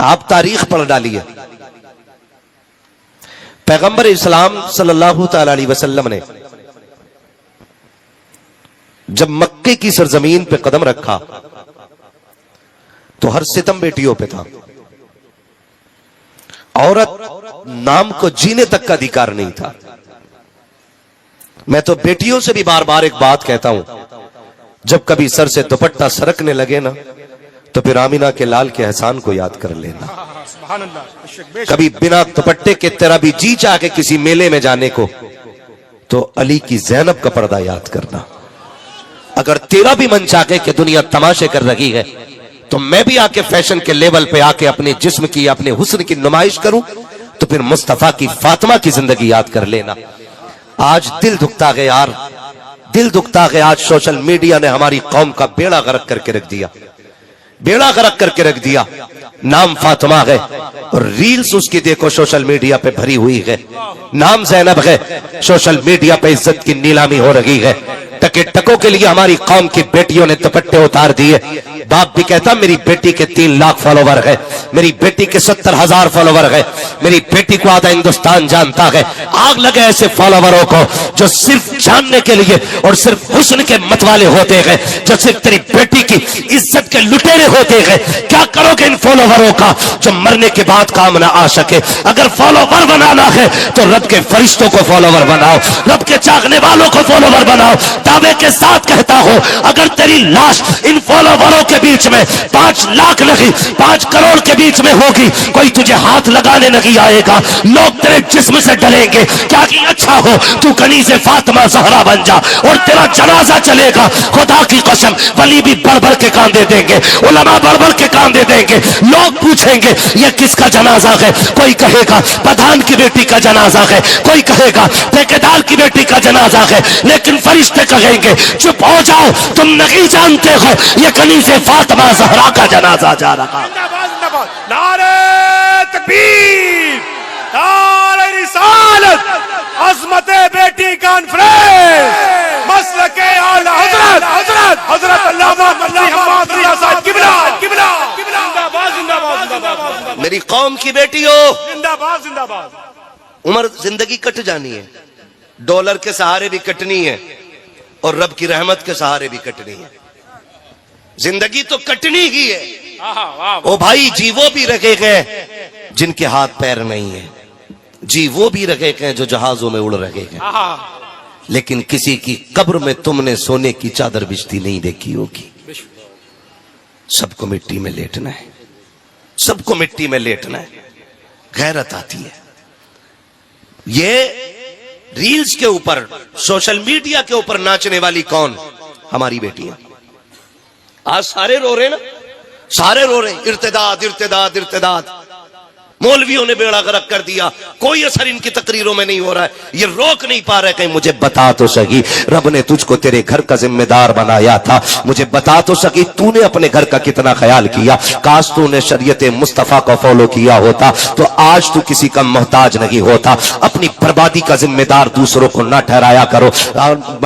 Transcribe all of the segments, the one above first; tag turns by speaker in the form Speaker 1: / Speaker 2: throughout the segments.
Speaker 1: آپ تاریخ پڑھ ڈالیے، پیغمبر اسلام صلی اللہ تعالی علیہ وسلم نے جب مکے کی سرزمین پہ قدم رکھا تو ہر ستم بیٹیوں پہ تھا. عورت نام کو جینے تک کا ادھیکار نہیں تھا. میں تو بیٹیوں سے بھی بار بار ایک بات کہتا ہوں، جب کبھی سر سے دوپٹہ سرکنے لگے نا تو پھر آمینہ کے لال کے احسان کو یاد کر لینا. کبھی بنا دوپٹے کے تیرا بھی جی چاہ کے کسی میلے میں جانے کو تو علی کی زینب کا پردہ یاد کرنا. اگر تیرا بھی من چاہے کہ دنیا تماشے کر رہی ہے تو میں بھی آ کے فیشن کے لیول پہ آ کے اپنے جسم کی اپنے حسن کی نمائش کروں تو پھر مصطفیٰ کی فاطمہ کی زندگی یاد کر لینا. آج دل دکھتا ہے یار، دل دکھتا ہے. آج سوشل میڈیا نے ہماری قوم کا بیڑا غرق کر کے رکھ دیا، بیڑا غرق کر کے رکھ دیا. نام فاطمہ ہے اور ریلز اس کی دیکھو سوشل میڈیا پہ بھری ہوئی ہے. نام زینب ہے، سوشل میڈیا پہ عزت کی نیلامی ہو رہی ہے. ٹکے ٹکوں کے لیے ہماری قوم کی بیٹیوں نے دوپٹے اتار دیے. باپ بھی کہتا میری بیٹی کے 3 لاکھ فالوور ہے، میری بیٹی کے 70,000 فالوور ہے، میری بیٹی کو آدھا ہندوستان جانتا ہے. آگ لگے ایسے فالووروں کو جو صرف جاننے کے لیے اور صرف حسن کے متوالے ہوتے ہیں، جو صرف تیری بیٹی کی عزت کے لٹیرے ہوتے ہیں. کیا کرو گے ان فالووروں کا جو مرنے کے بعد کام نہ آ سکے؟ اگر فالوور بنانا ہے تو رب کے فرشتوں کو فالوور بناؤ، رب کے چاہنے والوں کو فالوور بناؤ. دعوے کے ساتھ کہتا ہوں اگر تیری لاش ان فالووروں کے بیچ میں 5 لاکھ نہیں 5 کروڑ کے بیچ میں ہوگی، کوئی تجھے ہاتھ لگانے نہیں آئے گا. لوگ تیرے جسم سے ڈریں گے. کیا کہ اچھا ہو تو کنیز فاطمہ زہرا بن جا اور تیرا جنازہ چلے گا. خدا کی قسم ولی بھی بڑھ بڑھ کے کاندھے دیں گے، علماء بڑھ بڑھ کے کاندھے دیں گے. لوگ پوچھیں گے یہ کس کا جنازہ ہے؟ کوئی کہے گا پٹھان کی بیٹی کا جنازہ ہے، کوئی کہے گا ٹھیکیدار کی بیٹی کا جنازہ ہے. لیکن فرشتے کہیں گے چپ ہو جاؤ، تم نہیں جانتے ہو یہ کنیز فاطمہ زہرا کا جنازہ جا رہا.
Speaker 2: نعرہ تکبیر، نعرہ رسالت، عظمت بیٹی کانفرنس، مسلک اعلی حضرت حضرت علامہ مفتی حماد رضا صاحب قبلہ.
Speaker 1: میری قوم کی بیٹیوں،
Speaker 2: زندہ باد زندہ باد.
Speaker 1: عمر زندگی کٹ جانی ہے، ڈالر کے سہارے بھی کٹنی ہے اور رب کی رحمت کے سہارے بھی کٹنی ہے. زندگی تو کٹنی ہی ہے. او بھائی جی وہ بھی رکھے گئے جن کے ہاتھ پیر نہیں ہیں، جی وہ بھی رکھے گئے جو جہازوں میں اڑ رہے ہیں، لیکن کسی کی قبر میں تم نے سونے کی چادر بچھتی نہیں دیکھی ہوگی. سب کو مٹی میں لیٹنا ہے، سب کو مٹی میں لیٹنا ہے. غیرت آتی ہے. یہ ریلز کے اوپر سوشل میڈیا کے اوپر ناچنے والی کون؟ ہماری بیٹیاں. آج سارے رو رہے نا، سارے رو رہے ہیں ارتداد ارتداد ارتداد. مولویوں نے بیڑا غرق کر دیا، کوئی اثر ان کی تقریروں میں نہیں ہو رہا ہے. یہ روک نہیں پا رہے کہ مجھے بتا تو سکی رب نے تجھ کو تیرے گھر کا ذمہ دار بنایا تھا، مجھے بتا تو سکی تو نے اپنے گھر کا کتنا خیال کیا. کاش تو نے شریعت مصطفیٰ کو فالو کیا ہوتا تو آج تو کسی کا محتاج نہیں ہوتا. اپنی بربادی کا ذمہ دار دوسروں کو نہ ٹھہرایا کرو.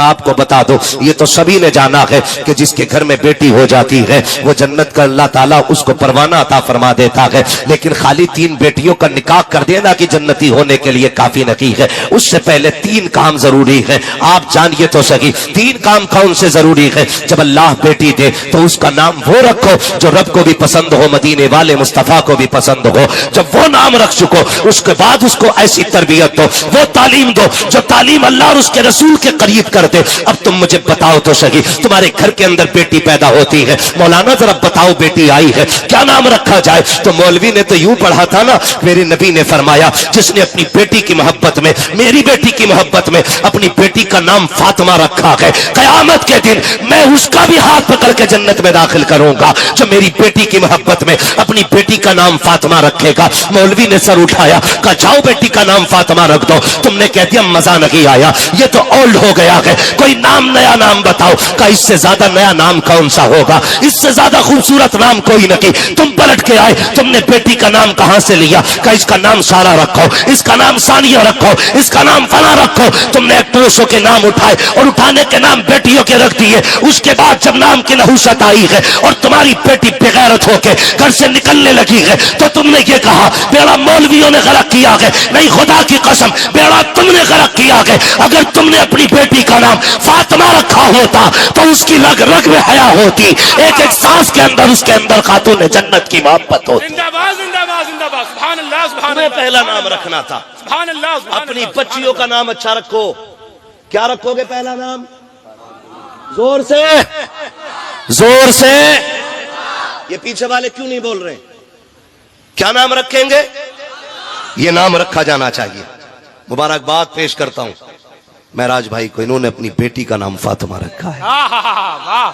Speaker 1: آپ کو بتا دو یہ تو سبھی نے جانا ہے کہ جس کے گھر میں بیٹی ہو جاتی ہے وہ جنت کا اللہ تعالیٰ اس کو پروانہ عطا فرما دیتا ہے. لیکن خالی 3 بیٹیوں کا نکاح کر دینا کہ جنتی ہونے کے لیے کافی نہیں ہے. اس سے پہلے 3 کام ضروری ہے. آپ جانیے تو صحیح 3 کام کون سے ضروری ہے. جب اللہ بیٹی دے تو اس کا نام وہ رکھو جو رب کو بھی پسند ہو، مدینے والے مصطفیٰ کو بھی پسند ہو. جب وہ نام رکھ چکو اس کے بعد اس کو ایسی تربیت دو، وہ تعلیم دو جو تعلیم اللہ اور اس کے رسول کے قریب کر دے. اب تم مجھے بتاؤ تو صحیح تمہارے گھر کے اندر بیٹی پیدا ہوتی ہے، مولانا ذرا بتاؤ بیٹی آئی ہے کیا نام رکھا جائے؟ تو مولوی نے تو یوں پڑھا تھا نا، میرے نبی نے فرمایا جس نے اپنی بیٹی کی محبت میں، میری بیٹی کی محبت میں اپنی بیٹی کا نام فاطمہ رکھا ہے، قیامت کے دن میں اس کا بھی ہاتھ پکڑ کے جنت میں داخل کروں گا جو میری بیٹی کی محبت میں اپنی بیٹی کا نام فاطمہ رکھے گا. مولوی نے سر اٹھایا کہا جاؤ بیٹی کا نام فاطمہ رکھ دو. تم نے کہہ دیا مزہ نہیں آیا، یہ تو اولڈ ہو گیا ہے، کوئی نام نیا نام بتاؤ. کہا اس سے زیادہ نیا نام کون سا ہوگا، اس سے زیادہ خوبصورت نام کوئی نہیں. تم پلٹ کے آئے، تم نے بیٹی کا نام کہاں سے لیا کہ اس کا نام سارا رکھو، اس کا نام ثانیہ رکھو، اس کا نام فلاں رکھو. تم نے ایکٹریسوں کے نام اٹھائے اور اٹھانے کے نام بیٹیوں کے رکھ دیے. اس کے بعد جب نام کی نحوست آئی ہے اور تمہاری بیٹی بغیرت ہو کے گھر سے نکلنے لگی ہے تو تم نے یہ کہا بیڑا مولویوں نے غرق کیا ہے. نہیں، خدا کی قسم بیڑا تم نے غرق کیا ہے. اگر تم نے اپنی بیٹی کا نام فاطمہ رکھا ہوتا تو اس کی رگ رگ میں حیا ہوتی، ایک ایک سانس کے اندر اس کے اندر خاتون جنت کی محبت ہوتی.
Speaker 2: زندہ باد زندہ باد زندہ باد. سبحان اللہ سبحان
Speaker 1: تمہیں
Speaker 2: اللہ.
Speaker 1: پہلا نام رکھنا تھا.
Speaker 2: سبحان اللہ سبحان
Speaker 1: اپنی
Speaker 2: اللہ.
Speaker 1: بچیوں کا نام اچھا رکھو. کیا رکھو گے پہلا نام؟ زور سے، زور سے. یہ پیچھے والے کیوں نہیں بول رہے؟ کیا نام رکھیں گے؟ یہ نام رکھا جانا چاہیے. مبارکباد پیش کرتا ہوں معراج بھائی کو، انہوں نے اپنی بیٹی کا نام فاطمہ رکھا ہے.
Speaker 2: واہ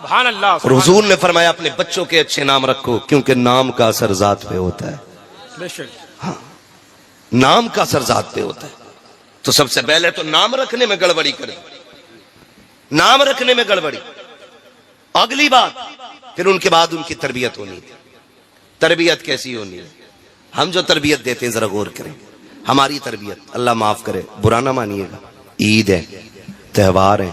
Speaker 2: سبحان اللہ.
Speaker 1: اور حضور نے فرمایا اپنے بچوں کے اچھے نام رکھو کیونکہ نام کا اثر ذات پہ ہوتا ہے.
Speaker 2: بے شک.
Speaker 1: نام کا اثر ذات پہ ہوتا ہے. تو سب سے پہلے تو نام رکھنے میں گڑبڑی کرے، نام رکھنے میں گڑبڑی. اگلی بات پھر ان کے بعد ان کی تربیت ہونی ہے. تربیت کیسی ہونی ہے؟ ہم جو تربیت دیتے ہیں ذرا غور کریں. ہماری تربیت، اللہ معاف کرے برا نہ مانیے گا، عید ہے، تہوار ہے.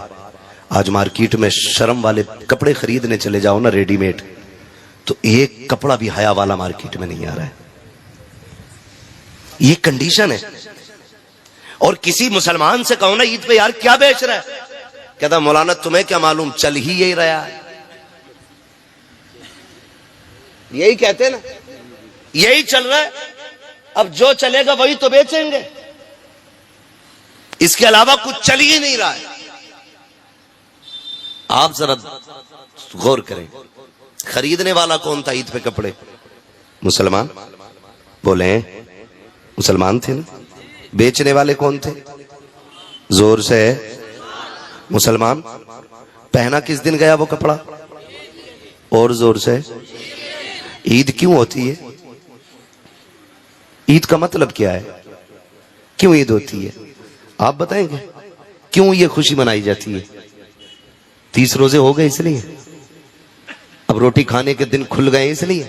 Speaker 1: آج مارکیٹ میں شرم والے کپڑے خریدنے چلے جاؤ نا ریڈی میڈ، تو ایک کپڑا بھی حیا والا مارکیٹ میں نہیں آ رہا ہے. یہ کنڈیشن ہے. اور کسی مسلمان سے کہو نا عید پہ یار کیا بیچ رہا ہے، کہتا مولانا تمہیں کیا معلوم، چل ہی یہی رہا ہے. یہی کہتے نا، یہی چل رہا ہے، اب جو چلے گا وہی تو بیچیں گے، اس کے علاوہ کچھ چل ہی نہیں رہا ہے. آپ ذرا غور کریں، خریدنے والا کون تھا عید پہ کپڑے؟ مسلمان. بولیں مسلمان تھے نا. بیچنے والے کون تھے؟ زور سے مسلمان. پہنا کس دن گیا وہ کپڑا؟ اور زور سے. عید کیوں ہوتی ہے؟ عید کا مطلب کیا ہے؟ کیوں عید ہوتی ہے؟ آپ بتائیں گے کیوں یہ خوشی منائی جاتی ہے؟ 30 روزے ہو گئے اس لیے؟ اب روٹی کھانے کے دن کھل گئے اس لیے؟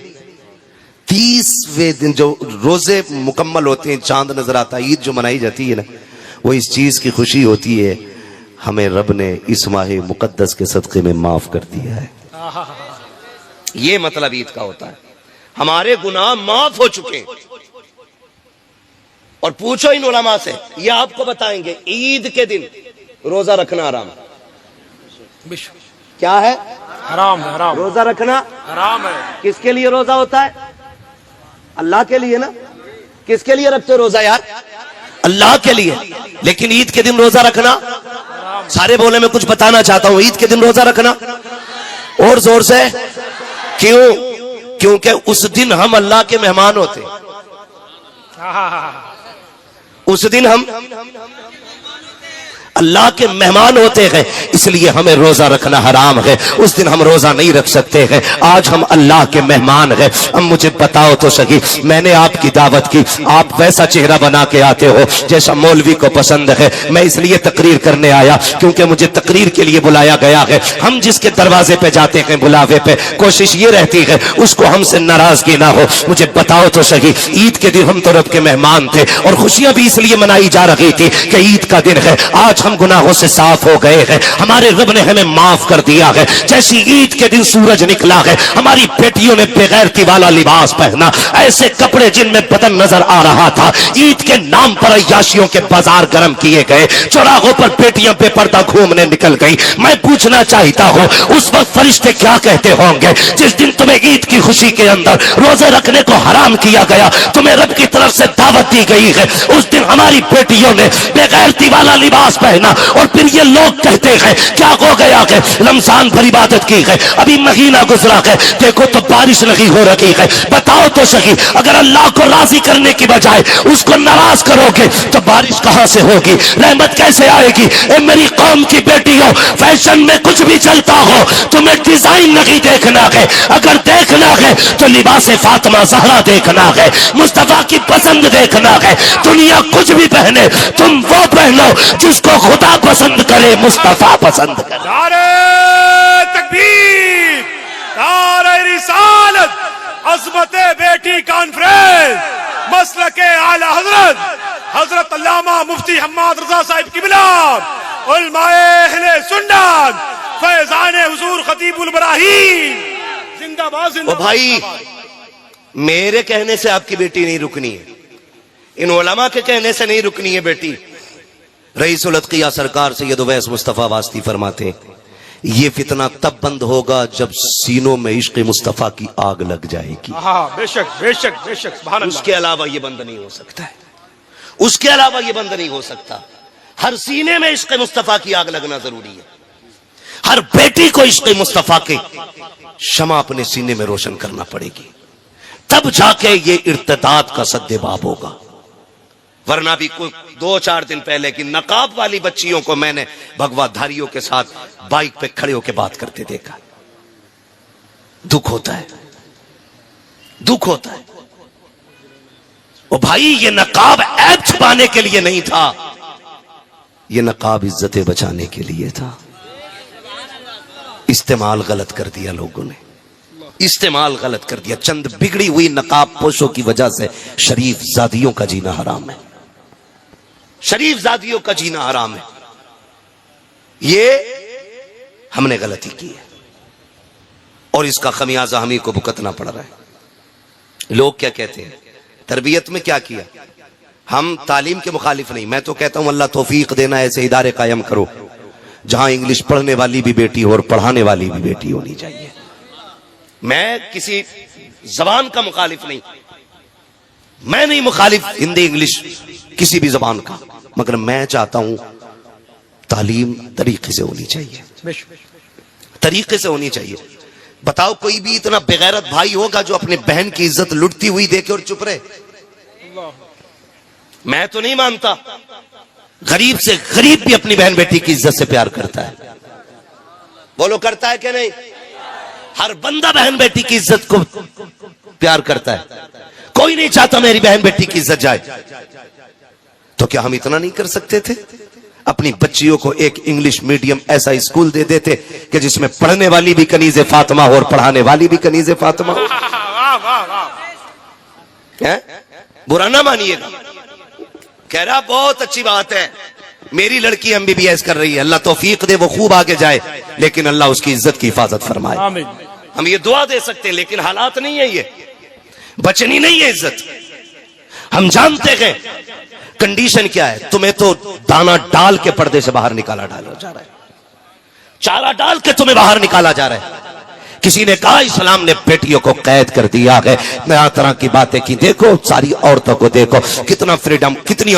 Speaker 1: 30ویں دن جو روزے مکمل ہوتے ہیں، چاند نظر آتا ہے، عید جو منائی جاتی ہے نا، وہ اس چیز کی خوشی ہوتی ہے ہمیں رب نے اس ماہ مقدس کے صدقے میں معاف کر دیا ہے. یہ مطلب عید کا ہوتا ہے. ہمارے گناہ معاف ہو چکے ہیں. اور پوچھو ان علماء سے، یہ آپ کو بتائیں گے عید کے دن روزہ رکھنا حرام ہے.
Speaker 2: بے شک.
Speaker 1: کیا ہے؟
Speaker 2: حرام ہے. حرام
Speaker 1: روزہ رکھنا
Speaker 2: حرام ہے.
Speaker 1: کس کے لیے روزہ ہوتا ہے؟ اللہ کے لیے نا. کس کے لیے رکھتے روزہ یار؟ اللہ کے لیے. لیکن عید کے دن روزہ رکھنا، سارے بولے میں کچھ بتانا چاہتا ہوں، عید کے دن روزہ رکھنا. اور زور سے. کیوں؟ کیونکہ اس دن ہم اللہ کے مہمان ہوتے. اس دن ہم اللہ کے مہمان ہوتے ہیں، اس لیے ہمیں روزہ رکھنا حرام ہے. اس دن ہم روزہ نہیں رکھ سکتے ہیں. آج ہم اللہ کے مہمان ہیں. اب مجھے بتاؤ تو صحیح، میں نے آپ کی دعوت کی، آپ ویسا چہرہ بنا کے آتے ہو جیسا مولوی کو پسند ہے. میں اس لیے تقریر کرنے آیا کیونکہ مجھے تقریر کے لیے بلایا گیا ہے. ہم جس کے دروازے پہ جاتے ہیں بلاوے پہ، کوشش یہ رہتی ہے اس کو ہم سے ناراضگی نہ ہو. مجھے بتاؤ تو صحیح، عید کے دن ہم تو رب کے مہمان تھے اور خوشیاں بھی اس لیے منائی جا رہی تھی کہ عید کا دن ہے. آج ہم گناہوں سے صاف ہو گئے ہیں، ہمارے رب نے ہمیں معاف کر دیا ہے. جیسی عید کے دن سورج نکلا ہے، ہماری بیٹیوں نے بغیرتی والا لباس پہنا، ایسے کپڑے جن میں بدن نظر آ رہا تھا. عید کے نام پر عیاشیوں کے بازار گرم کیے گئے، چوراہوں پر بیٹیاں بے پردہ گھومنے نکل گئی. میں پوچھنا چاہتا ہوں اس وقت فرشتے کیا کہتے ہوں گے جس دن تمہیں عید کی خوشی کے اندر روزے رکھنے کو حرام کیا گیا، تمہیں رب کی طرف سے دعوت دی گئی ہے. اس دن ہماری بیٹیوں نے بغیرتی والا لباس پہنا اور پھر یہ لوگ کہتے ہیں کیا ہو گیا کہ رمضان پر عبادت کی ہے، ابھی مہینہ گزرا ہے، دیکھو تو بارش نہیں ہو رہی ہے. بتاؤ تو صحیح، اگر اللہ کو راضی کرنے کی بجائے اس کو ناراض کرو گے تو بارش کہاں سے ہوگی، رحمت کیسے آئے گی؟ اے میری قوم کی بیٹیوں، فیشن میں کچھ بھی چلتا ہو، تمہیں ڈیزائن نہیں دیکھنا ہے. اگر دیکھنا ہے تو لباس فاطمہ زہرا دیکھنا ہے، مصطفیٰ کی پسند دیکھنا ہے. دنیا کچھ بھی پہنے، تم وہ پہنو جس کو خدا پسند کرے، مصطفیٰ پسند کرے.
Speaker 2: نعرہ تکبیر، نعرہ رسالت، عظمت بیٹی کانفرنس. مسلک اعلی حضرت حضرت علامہ مفتی حماد رضا صاحب قبلہ، علماء اہل سنت، فیضان حضور خطیب البراہیم، زندہ باد زندہ
Speaker 1: وہ بھائی میرے کہنے سے آپ کی بیٹی نہیں رکنی ہے، ان علماء کے کہنے سے نہیں رکنی ہے بیٹی۔ رئیس الاتقیاء سرکار سید اویس مصطفیٰ واسطی فرماتے ہیں یہ فتنہ تب بند ہوگا جب سینوں میں عشق مصطفیٰ کی آگ لگ جائے گی،
Speaker 2: ہاں بے شک بے شک بے شک، سبحان
Speaker 1: اس
Speaker 2: اللہ۔
Speaker 1: کے علاوہ یہ بند نہیں ہو سکتا ہے، اس کے علاوہ یہ بند نہیں ہو سکتا۔ ہر سینے میں عشق مصطفیٰ کی آگ لگنا ضروری ہے، ہر بیٹی کو عشق مصطفیٰ کے شمع اپنے سینے میں روشن کرنا پڑے گی، تب جا کے یہ ارتداد کا سد باب ہوگا۔ ورنہ بھی کوئی 2-4 دن پہلے کی نقاب والی بچیوں کو میں نے بھگوا دھاریوں کے ساتھ بائک پہ کھڑے ہو کے بات کرتے دیکھا، دکھ ہوتا ہے، دکھ ہوتا ہے۔ او بھائی یہ نقاب عیب چھپانے کے لیے نہیں تھا، یہ نقاب عزتیں بچانے کے لیے تھا۔ استعمال غلط کر دیا لوگوں نے، استعمال غلط کر دیا۔ چند بگڑی ہوئی نقاب پوشوں کی وجہ سے شریف زادیوں کا جینا حرام ہے، شریف زادیوں کا جینا حرام ہے۔ یہ ہم نے غلطی کی ہے اور اس کا خمیازہ ہم ہی کو بھگتنا پڑ رہا ہے۔ لوگ کیا کہتے ہیں تربیت میں کیا کیا؟ ہم تعلیم کے مخالف نہیں، میں تو کہتا ہوں اللہ توفیق دینا، ایسے ادارے قائم کرو جہاں انگلش پڑھنے والی بھی بیٹی ہو اور پڑھانے والی بھی بیٹی ہونی چاہیے۔ میں کسی زبان کا مخالف نہیں، میں نہیں مخالف ہندی انگلش کسی بھی زبان کا، مگر میں چاہتا ہوں تعلیم طریقے سے ہونی چاہیے،
Speaker 2: بے شک
Speaker 1: طریقے سے ہونی چاہیے۔ بتاؤ کوئی بھی اتنا بغیرت بھائی ہوگا جو اپنے بہن کی عزت لٹتی ہوئی دیکھے اور چپ رہے؟ میں تو نہیں مانتا۔ غریب سے غریب بھی اپنی بہن بیٹی کی عزت سے پیار کرتا ہے، بولو کرتا ہے کہ نہیں؟ ہر بندہ بہن بیٹی کی عزت کو پیار کرتا ہے، کوئی نہیں چاہتا میری بہن بیٹی کی عزت جائے۔ تو کیا ہم اتنا نہیں کر سکتے تھے؟ اپنی بچیوں کو ایک انگلش میڈیم ایسا اسکول دے دیتے کہ جس میں پڑھنے والی بھی کنیز فاطمہ ہو اور پڑھانے والی بھی کنیز فاطمہ ہو۔ برا نہ مانیے گا، کہہ رہا بہت اچھی بات ہے، میری لڑکی MBBS کر رہی ہے، اللہ توفیق دے وہ خوب آگے جائے، لیکن اللہ اس کی عزت کی حفاظت فرمائے۔
Speaker 2: آمین۔
Speaker 1: ہم یہ دعا دے سکتے ہیں، لیکن حالات نہیں ہے، یہ بچنی نہیں ہے عزت۔ ہم جانتے ہیں کنڈیشن کیا ہے، تمہیں تو دانا ڈال کے پردے سے باہر نکالا جا رہا ہے، چارہ ڈال کے تمہیں باہر نکالا جا رہا ہے۔ کسی نے کہا اسلام نے بیٹیوں کو قید کر دیا ہے، نیا طرح کی باتیں کی، دیکھو ساری عورتوں کو دیکھو کتنا فریڈم، کتنی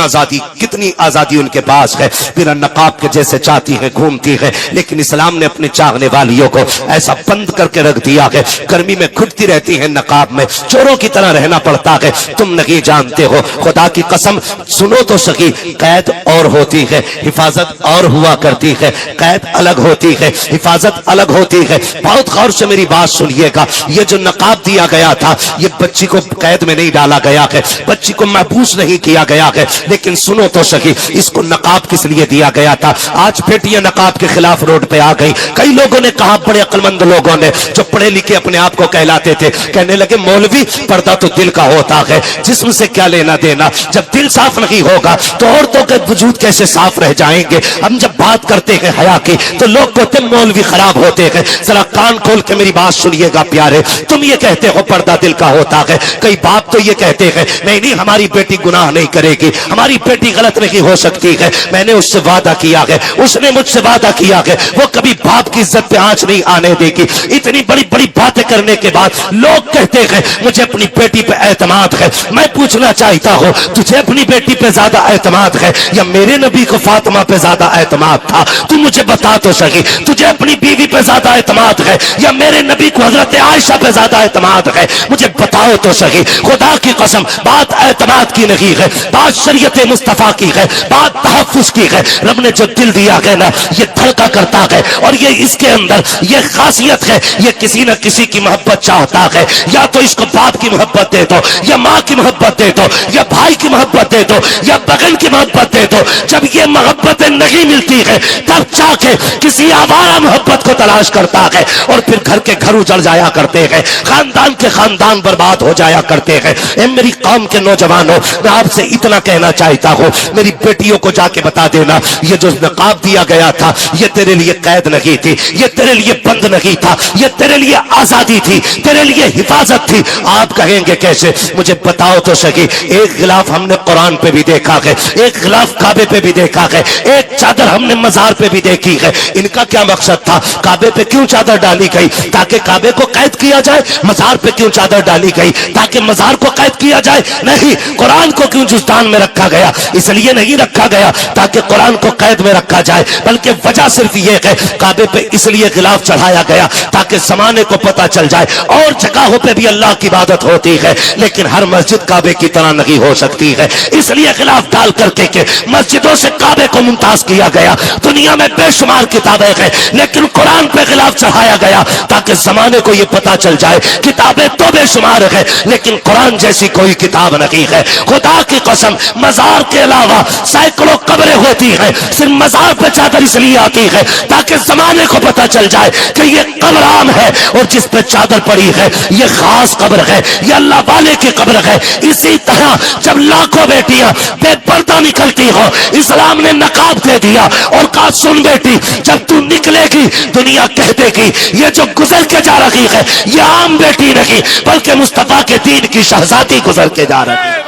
Speaker 1: آزادی ان کے پاس ہے، بنا نقاب کے جیسے چاہتی ہے گھومتی ہے، لیکن اسلام نے اپنے چاہنے والیوں کو ایسا بند کر کے رکھ دیا ہے، گرمی میں گھٹتی رہتی ہے نقاب میں، چوروں کی طرح رہنا پڑتا ہے۔ تم نہیں جانتے ہو، خدا کی قسم سنو تو سکی، قید اور ہوتی ہے، حفاظت اور ہوا کرتی ہے، قید الگ ہوتی ہے، حفاظت الگ ہوتی ہے۔ بہت غور سے میری بات سنیے گا، یہ جو نقاب دیا گیا تھا یہ بچی کو قید میں نہیں ڈالا گیا ہے، بچی کو محبوس نہیں کیا گیا ہے، لیکن سنو تو سکی اس کو نقاب کس لیے دیا گیا تھا؟ آج بیٹیاں نقاب کے خلاف روڈ پہ آ گئی۔ کئی لوگوں نے کہا، بڑے عقل مند لوگوں نے جو پڑھے لکھے اپنے آپ کو کہلاتے تھے، کہنے لگے مولوی پردہ تو دل کا ہوتا ہے، جسم سے کیا لینا دینا، جب دل صاف نہیں ہوگا تو عورتوں کے وجود کیسے صاف رہ جائیں گے؟ ہم جب بات کرتے ہیں حیا کی تو لوگ کہتے ہیں مولوی خراب ہوتے ہیں۔ ذرا کان کھول کے میری بات سنیے گا پیارے، تم یہ کہتے ہو پردہ دل کا ہوتا ہے، کئی باپ تو یہ کہتے ہیں نہیں ہماری بیٹی گناہ نہیں کرے گی، ہماری بیٹی غلط نہیں ہو سکتی ہے، میں نے اس سے وعدہ کیا ہے، اس نے مجھ سے وعدہ کیا ہے وہ کبھی باپ کی عزت پہ آنچ نہیں آنے دے گی۔ اتنی بڑی بڑی باتیں کرنے کے بعد لوگ کہتے ہیں مجھے اپنی بیٹی پہ اعتماد ہے۔ میں پوچھنا چاہتا ہوں تجھے اپنی بیٹی پہ زیادہ اعتماد ہے یا میرے نبی کو فاطمہ پہ زیادہ اعتماد تھا؟ تو مجھے بتا تو صحیح، تجھے اپنی بیوی پہ زیادہ اعتماد ہے یا میرے نبی کو حضرت عائشہ پہ زیادہ اعتماد ہے؟ مجھے بتاؤ تو صحیح۔ خدا کی قسم بات اعتماد کی نہیں ہے، بات شریعت مصطفیٰ کی ہے، بات تحفظ کی ہے۔ رب نے جو دل دیا ہے نا یہ دھڑکا کرتا ہے، اور یہ اس کے اندر یہ خاصیت ہے، یہ کسی نہ کسی کی محبت چاہتا ہے۔ یا تو اس کو باپ کی محبت دے دو، یا ماں کی محبت دے دو، یا بھائی کی محبت دے دو، یا بغل کی محبت دے دو۔ جب یہ محبتیں نہیں ملتی ہے تب جا کے کسی آوارہ محبت کو تلاش کرتا ہے، اور پھر گھر کے گھر اجڑ جایا کرتے ہیں، خاندان کے خاندان برباد ہو جایا کرتے ہیں۔ اے میری قوم کے نوجوانوں، میں آپ سے اتنا کہنا چاہتا ہوں، میری بیٹیوں کو جا کے بتا دینا، یہ جو نقاب دیا گیا تھا یہ تیرے لیے قید نہیں تھی، یہ تیرے لیے بند نہیں تھا، یہ تیرے لیے آزادی تھی، تیرے لیے حفاظت تھی۔ آپ کہیں گے کیسے؟ مجھے بتاؤ تو صحیح۔ ایک غلاف ہم نے قرآن پہ بھی دیکھا ہے، ایک غلاف کعبے پہ بھی دیکھا ہے، ایک چادر ہم نے مزار پہ بھی دیکھی ہے۔ ان کا کیا مقصد تھا؟ کعبے پہ کیوں چادر ڈالی گئی؟ تاکہ کعبے کو قید کیا جائے۔ مزار پہ کیوں چادر ڈالی گئی؟ تاکہ مزار کو قید کیا جائے؟ نہیں۔ قرآن کو کیوں جزدان میں رکھا گیا؟ اس لیے نہیں رکھا گیا تاکہ قرآن کو قید میں رکھا جائے، بلکہ وجہ صرف یہ ہے، کعبے پہ اس لیے غلاف چڑھایا گیا تاکہ زمانے کو پتہ چل جائے۔ اور جگہوں پہ بھی اللہ کی عبادت ہوتی ہے، لیکن ہر مسجد کعبے کی طرح نہیں ہو سکتی ہے، اس لیے غلاف ڈال کر کے کہ مسجدوں سے کعبے کو ممتاز کیا گیا۔ دنیا میں بے شمار کتابیں ہیں، لیکن قرآن پہ غلاف چڑھایا گیا تاکہ زمانے کو یہ پتہ چل جائے، کتابیں تو بے شمار ہیں لیکن قرآن جیسی کوئی کتاب نہیں ہے۔ خدا کی قسم، مزار کے علاوہ سینکڑوں قبریں ہوتی ہیں، صرف مزار پہ چادر اس لیے آتی ہے تاکہ زمانے کو پتہ چل جائے کہ یہ قبر عام ہے، اور جس پہ چادر پڑی ہے یہ خاص قبر ہے، یہ اللہ والے کی قبر ہے۔ اسی طرح جب لاکھوں بیٹیاں بے پردہ نکلتی ہو، اسلام نے نقاب دے دیا اور کہا سن بیٹی، جب تو نکلے گی دنیا کہہ دے گی یہ جو گزر کے جا رہی ہے یہ عام بیٹی نہیں بلکہ مصطفیٰ کے دین کی شہزادی گزر کے جا رہی ہے۔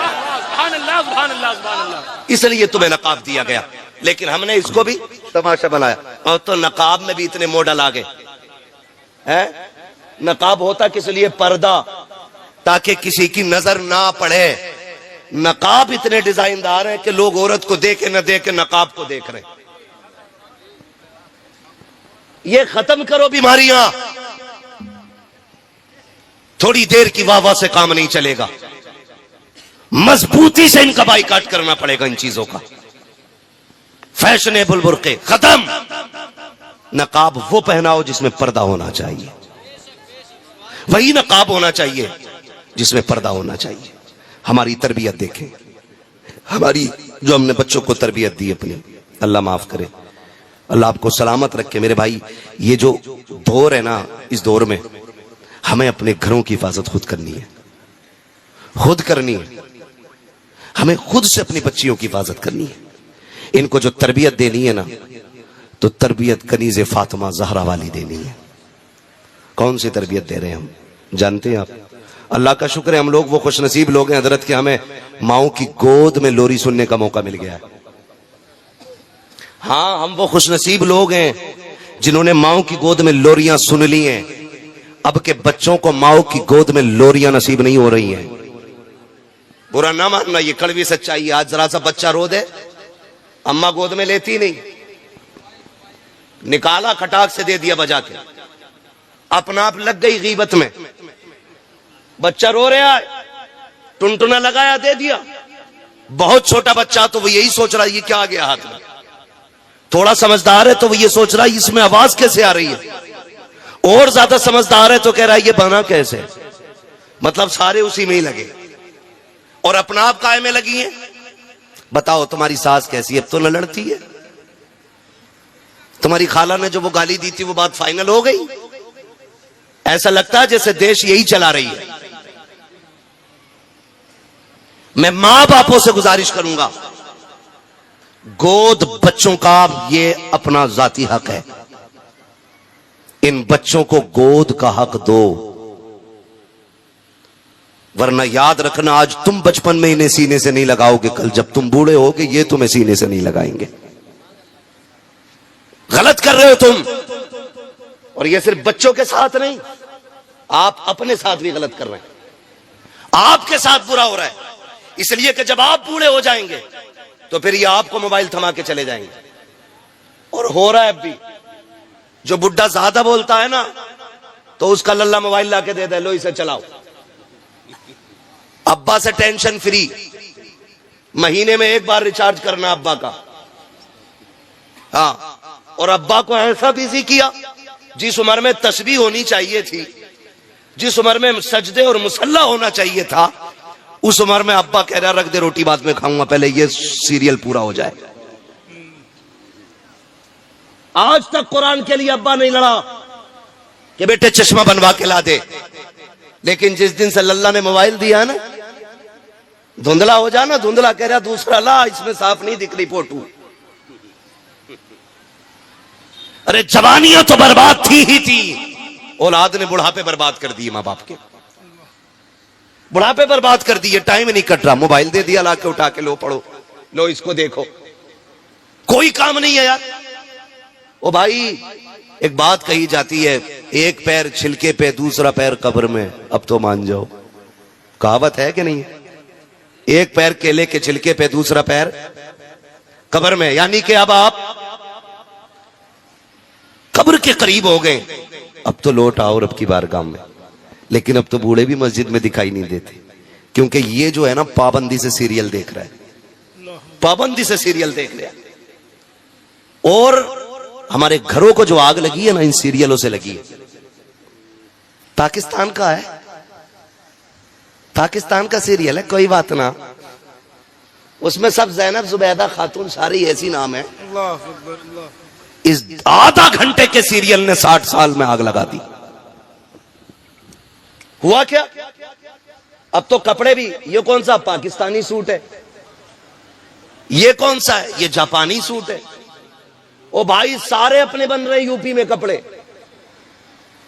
Speaker 1: اس لیے تمہیں نقاب دیا گیا، لیکن ہم نے اس کو بھی تماشا بنایا، اور تو نقاب میں بھی اتنے ماڈل آ گئے۔ نقاب ہوتا کس لیے؟ پردہ، تاکہ کسی کی نظر نہ پڑے۔ نقاب اتنے ڈیزائن دار ہیں کہ لوگ عورت کو دیکھے نہ دیکھے نقاب کو دیکھ رہے ہیں۔ یہ ختم کرو بیماریاں، تھوڑی دیر کی واہ واہ سے کام نہیں چلے گا، مضبوطی سے ان کا بائیکاٹ کرنا پڑے گا ان چیزوں کا۔ فیشنیبل برقعے ختم، نقاب وہ پہناؤ جس میں پردہ ہونا چاہیے، وہی نقاب ہونا چاہیے جس میں پردہ ہونا چاہیے۔ ہماری تربیت دیکھیں، ہماری جو ہم نے بچوں کو تربیت دی اپنی، اللہ معاف کرے، اللہ آپ کو سلامت رکھے میرے بھائی۔ یہ جو دور ہے نا، اس دور میں ہمیں اپنے گھروں کی حفاظت خود کرنی ہے، خود کرنی ہے، ہمیں خود سے اپنی بچیوں کی حفاظت کرنی ہے۔ ان کو جو تربیت دینی ہے نا، تو تربیت کنیز فاطمہ زہرا والی دینی ہے۔ کون سی تربیت دے رہے ہیں ہم جانتے ہیں آپ؟ اللہ کا شکر ہے ہم لوگ وہ خوش نصیب لوگ ہیں حضرت کہ ہمیں ماؤں کی گود میں لوری سننے کا موقع مل گیا ہے۔ ہاں، ہم وہ خوش نصیب لوگ ہیں جنہوں نے ماؤں کی گود میں لوریاں سن لی ہیں۔ اب کے بچوں کو ماؤں کی گود میں لوریاں نصیب نہیں ہو رہی ہیں۔ برا نہ ماننا، یہ کڑوی سچائی ہے۔ آج ذرا سا بچہ رو دے، اماں گود میں لیتی نہیں، نکالا کھٹاک سے دے دیا بجا کے، اپنا آپ لگ گئی غیبت میں۔ بچہ رو رہا ہے، ٹنٹنا لگایا دے دیا۔ بہت چھوٹا بچہ تو وہ یہی سوچ رہا ہے یہ کیا آ گیا ہاتھ میں، تھوڑا سمجھدار ہے تو وہ یہ سوچ رہا ہے اس میں آواز کیسے آ رہی ہے، اور زیادہ سمجھدار ہے تو کہہ رہا ہے یہ بنا کیسے۔ مطلب سارے اسی میں ہی لگے اور اپنا آپ کائے میں لگی ہیں۔ بتاؤ تمہاری ساس کیسی ہے؟ اب تو نہ لڑتی ہے؟ تمہاری خالہ نے جو وہ گالی دی تھی وہ بات فائنل ہو گئی؟ ایسا لگتا ہے جیسے دیش یہی چلا رہی ہے۔ میں ماں باپوں سے گزارش کروں گا، گود بچوں کا یہ اپنا ذاتی حق ہے، ان بچوں کو گود کا حق دو، ورنہ یاد رکھنا آج تم بچپن میں انہیں سینے سے نہیں لگاؤ گے، کل جب تم بوڑھے ہوگے یہ تمہیں سینے سے نہیں لگائیں گے۔ غلط کر رہے ہو تم، اور یہ صرف بچوں کے ساتھ نہیں، آپ اپنے ساتھ بھی غلط کر رہے ہیں، آپ کے ساتھ برا ہو رہا ہے، اس لیے کہ جب آپ بوڑھے ہو جائیں گے تو پھر یہ آپ کو موبائل تھما کے چلے جائیں گے۔ اور ہو رہا ہے اب بھی، جو بڈھا زیادہ بولتا ہے نا تو اس کا للہ موبائل لا کے دے دے، لو اسے چلاؤ۔ ابا سے ٹینشن فری، مہینے میں ایک بار ریچارج کرنا ابا کا، ہاں، اور ابا کو ایسا بزی کیا، جس عمر میں تسبیح ہونی چاہیے تھی، جس عمر میں سجدے اور مصلی ہونا چاہیے تھا، اس عمر میں ابا کہہ رہا رکھ دے روٹی بعد میں کھاؤں گا، پہلے یہ سیریل پورا ہو جائے۔ آج تک قرآن کے لیے ابا نہیں لڑا، کہ بیٹے چشمہ بنوا کے لا دے، لیکن جس دن سے اللہ نے موبائل دیا نا، دھندلا ہو جانا، دھندلا کہہ رہا دوسرا لا، اس میں صاف نہیں دکھ رہی فوٹو۔ ارے جوانیاں تو برباد تھی ہی تھی، اولاد نے بڑھاپے برباد کر دیے، ماں باپ کے بڑھاپے برباد کر دیے، ٹائم نہیں کٹ رہا، موبائل دے دیا لا کے، اٹھا کے لو پڑھو، لو اس کو دیکھو، کوئی کام نہیں ہے یار۔ او بھائی ایک بات کہی جاتی ہے، ایک پیر چھلکے پہ دوسرا پیر قبر میں، اب تو مان جاؤ، کہاوت ہے کہ نہیں؟ ایک پیر کیلے کے چھلکے پہ دوسرا پیر قبر میں، یعنی کہ اب آپ قبر کے قریب ہو گئے، اب تو لوٹ آؤ رب کی بارگاہ میں۔ لیکن اب تو بوڑھے بھی مسجد میں دکھائی نہیں دیتے، کیونکہ یہ جو ہے نا پابندی سے سیریل دیکھ رہا ہے، پابندی سے سیریل دیکھ رہا ہے۔ اور ہمارے گھروں کو جو آگ لگی ہے نا ان سیریلوں سے لگی ہے۔ پاکستان کا ہے، پاکستان کا سیریل ہے، کوئی بات نہ، اس میں سب زینب زبیدہ خاتون ساری ایسی نام ہے۔ اس آدھا گھنٹے کے سیریل نے 60 سال میں آگ لگا دی۔ ہوا کیا؟ اب تو کپڑے بھی، یہ کون سا پاکستانی سوٹ ہے، یہ کون سا ہے، یہ جاپانی سوٹ ہے۔ او بھائی سارے اپنے بن رہے یو پی میں کپڑے،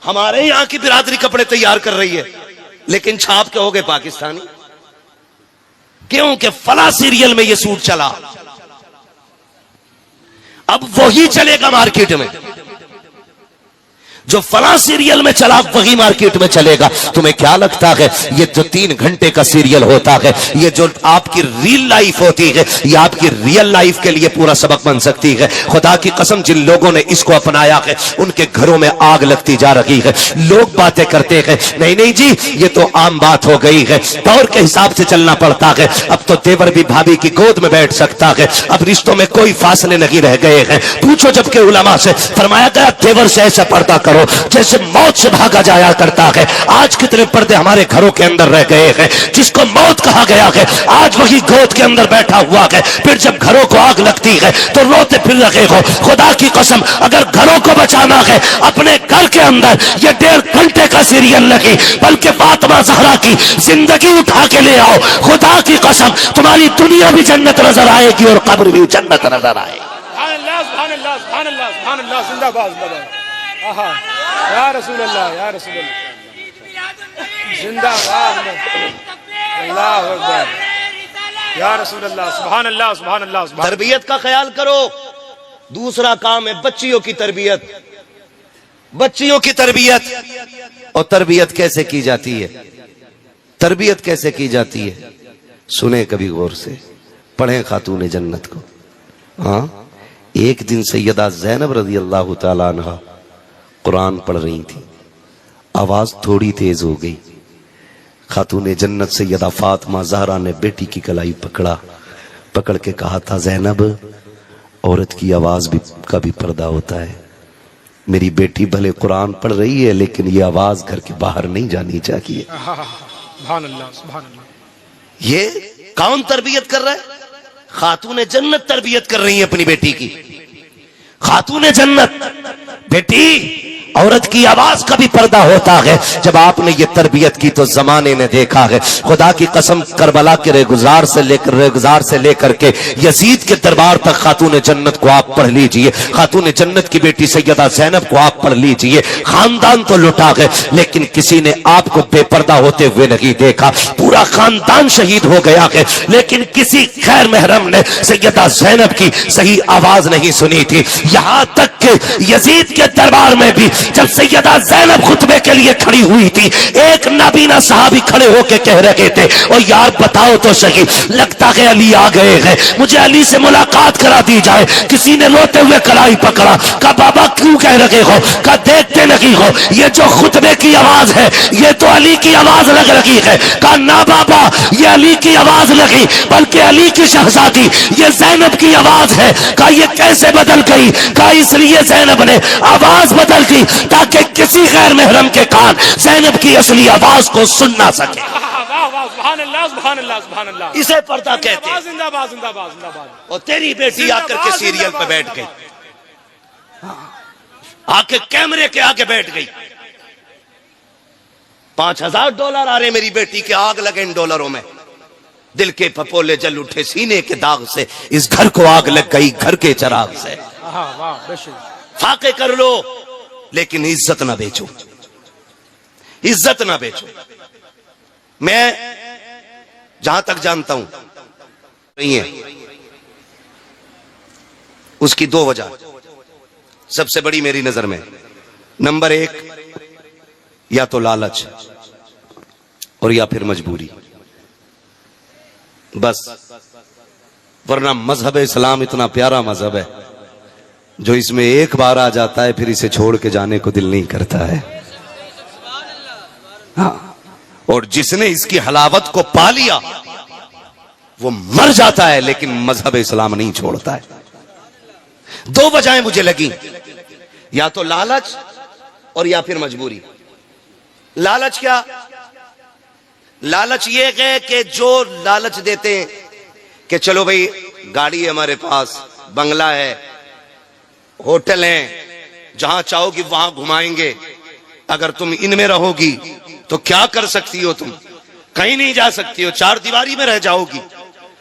Speaker 1: ہمارے یہاں کی برادری کپڑے تیار کر رہی ہے، لیکن چھاپ کے ہو گئے پاکستانی۔ کیوں کہ فلاں سیریل میں یہ سوٹ چلا، اب وہی چلے گا مارکیٹ میں، جو فلاں سیریل میں چلا وہی مارکیٹ میں چلے گا۔ تمہیں کیا لگتا ہے یہ جو 3 گھنٹے کا سیریل ہوتا ہے، یہ جو آپ کی ریل لائف ہوتی ہے، یہ آپ کی ریل لائف کے لیے پورا سبق بن سکتی ہے۔ خدا کی قسم جن لوگوں نے اس کو اپنایا ہے ان کے گھروں میں آگ لگتی جا رہی ہے۔ لوگ باتیں کرتے ہیں، نہیں نہیں جی یہ تو عام بات ہو گئی ہے، دور کے حساب سے چلنا پڑتا ہے، اب تو دیور بھی بھابھی کی گود میں بیٹھ سکتا ہے، اب رشتوں میں کوئی فاصلے نہیں رہ گئے ہیں۔ پوچھو جب کہ علماء سے، فرمایا گیا دیور سے ایسا پردہ کرو جیسے موت سے بھاگا جایا کرتا ہے۔ آج کتنے پردے ہمارے گھروں کے اندر رہ گئے ہیں، جس کو موت کہا گیا ہے آج وہی گود کے اندر بیٹھا ہوا ہے، پھر جب گھروں کو آگ لگتی ہے تو روتے پھر رہے ہو۔ خدا کی قسم اگر گھروں کو بچانا ہے، اپنے گھر کے اندر یہ 1.5 گھنٹے کا سیریل لگی، بلکہ فاطمہ زہرا کی زندگی اٹھا کے لے آؤ، خدا کی قسم تمہاری دنیا بھی جنت نظر آئے گی اور قبر بھی جنت نظر آئے گی۔
Speaker 2: سبحان اللہ سبحان اللہ سبحان اللہ سبحان اللہ، زندہ باد زندہ باد، آہا یا رسول اللہ یا رسول اللہ، زندہ باد، اللہ اکبر یا رسول اللہ، سبحان اللہ سبحان اللہ سبحان۔
Speaker 1: تربیت کا خیال کرو۔ دوسرا کام ہے بچیوں کی تربیت، بچیوں کی تربیت۔ اور تربیت کیسے کی جاتی ہے، تربیت کیسے کی جاتی ہے، سنیں کبھی غور سے، پڑھیں خاتون جنت کو۔ ہاں ایک دن سیدہ زینب رضی اللہ تعالیٰ عنہ قرآن پڑھ رہی تھی، آواز تھوڑی تیز ہو گئی، خاتون جنت سیدہ فاطمہ زہرا نے بیٹی کی کلائی پکڑ کے کہا تھا زینب عورت کی آواز کا بھی پردہ ہوتا ہے، میری بیٹی بھلے قرآن پڑھ رہی ہے لیکن یہ آواز گھر کے باہر نہیں جانی چاہیے۔
Speaker 2: سبحان اللہ سبحان اللہ۔
Speaker 1: یہ کون تربیت کر رہا ہے؟ خاتون جنت تربیت کر رہی ہیں اپنی بیٹی کی۔ خاتون جنت، بیٹی عورت کی آواز کا بھی پردہ ہوتا ہے۔ جب آپ نے یہ تربیت کی تو زمانے نے دیکھا ہے، خدا کی قسم کربلا کے ریگزار سے لے کر کے یزید کے دربار تک خاتون جنت کو آپ پڑھ لیجئے، خاتون جنت کی بیٹی سیدہ زینب کو آپ پڑھ لیجئے۔ خاندان تو لٹا گئے لیکن کسی نے آپ کو بے پردہ ہوتے ہوئے نہیں دیکھا، پورا خاندان شہید ہو گیا ہے لیکن کسی غیر محرم نے سیدہ زینب کی صحیح آواز نہیں سنی تھی۔ یہاں تک کہ یزید کے دربار میں بھی جب سیدہ زینب خطبے کے لیے کھڑی ہوئی تھی، ایک نابینا صحابی کھڑے ہو کے کہہ رہے تھے اور یار بتاؤ تو صحیح، لگتا ہے علی آ گئے ہیں، مجھے علی سے ملاقات کرا دی جائے۔ کسی نے روتے ہوئے کلائی پکڑا، کہا بابا کیوں کہہ رہے ہو؟ کہا دیکھتے نہیں ہو یہ جو خطبے کی آواز ہے یہ تو علی کی آواز لگ رہی ہے۔ کہا نا بابا یہ علی کی آواز لگی بلکہ علی کی شہزادی یہ زینب کی آواز ہے۔ کہا یہ کیسے بدل گئی؟ کہا اس لیے زینب نے آواز بدل دی تاکہ کسی غیر محرم کے کان زینب کی اصلی آواز کو سن نہ سکے۔
Speaker 2: سبحان اللہ سبحان اللہ سبحان اللہ،
Speaker 1: اسے پردہ کہتے ہیں۔
Speaker 2: زندہ باد زندہ باد زندہ باد۔
Speaker 1: اور تیری بیٹی آ کر کے سیریل پہ بیٹھ گئی، آ کے کیمرے کے آگے بیٹھ گئی، $5,000 آ رہے میری بیٹی کے، آگ لگے ان ڈالروں میں، دل کے پھپولے جل اٹھے سینے کے داغ سے، اس گھر کو آگ لگ گئی گھر کے چراغ سے۔ فاقے کر لو لیکن عزت نہ بیچو، عزت نہ بیچو۔ میں جہاں تک جانتا ہوں نہیں ہے، اس کی 2 وجہ سب سے بڑی میری نظر میں۔ نمبر 1 یا تو لالچ اور یا پھر مجبوری، بس۔ ورنہ مذہب اسلام اتنا پیارا مذہب ہے جو اس میں ایک بار آ جاتا ہے پھر اسے چھوڑ کے جانے کو دل نہیں کرتا ہے۔ ہاں، اور جس نے اس کی حلاوت کو پا لیا وہ مر جاتا ہے لیکن مذہب اسلام نہیں چھوڑتا ہے۔ 2 وجہیں مجھے لگی، یا تو لالچ اور یا پھر مجبوری۔ لالچ کیا؟ لالچ یہ ہے کہ جو لالچ دیتے ہیں کہ چلو بھئی گاڑی ہے ہمارے پاس، بنگلہ ہے، ہوٹل ہیں، جہاں چاہو گی وہاں گھمائیں گے، اگر تم ان میں رہو گی تو کیا کر سکتی ہو، تم کہیں نہیں جا سکتی ہو، 4 دیواری میں رہ جاؤ گی،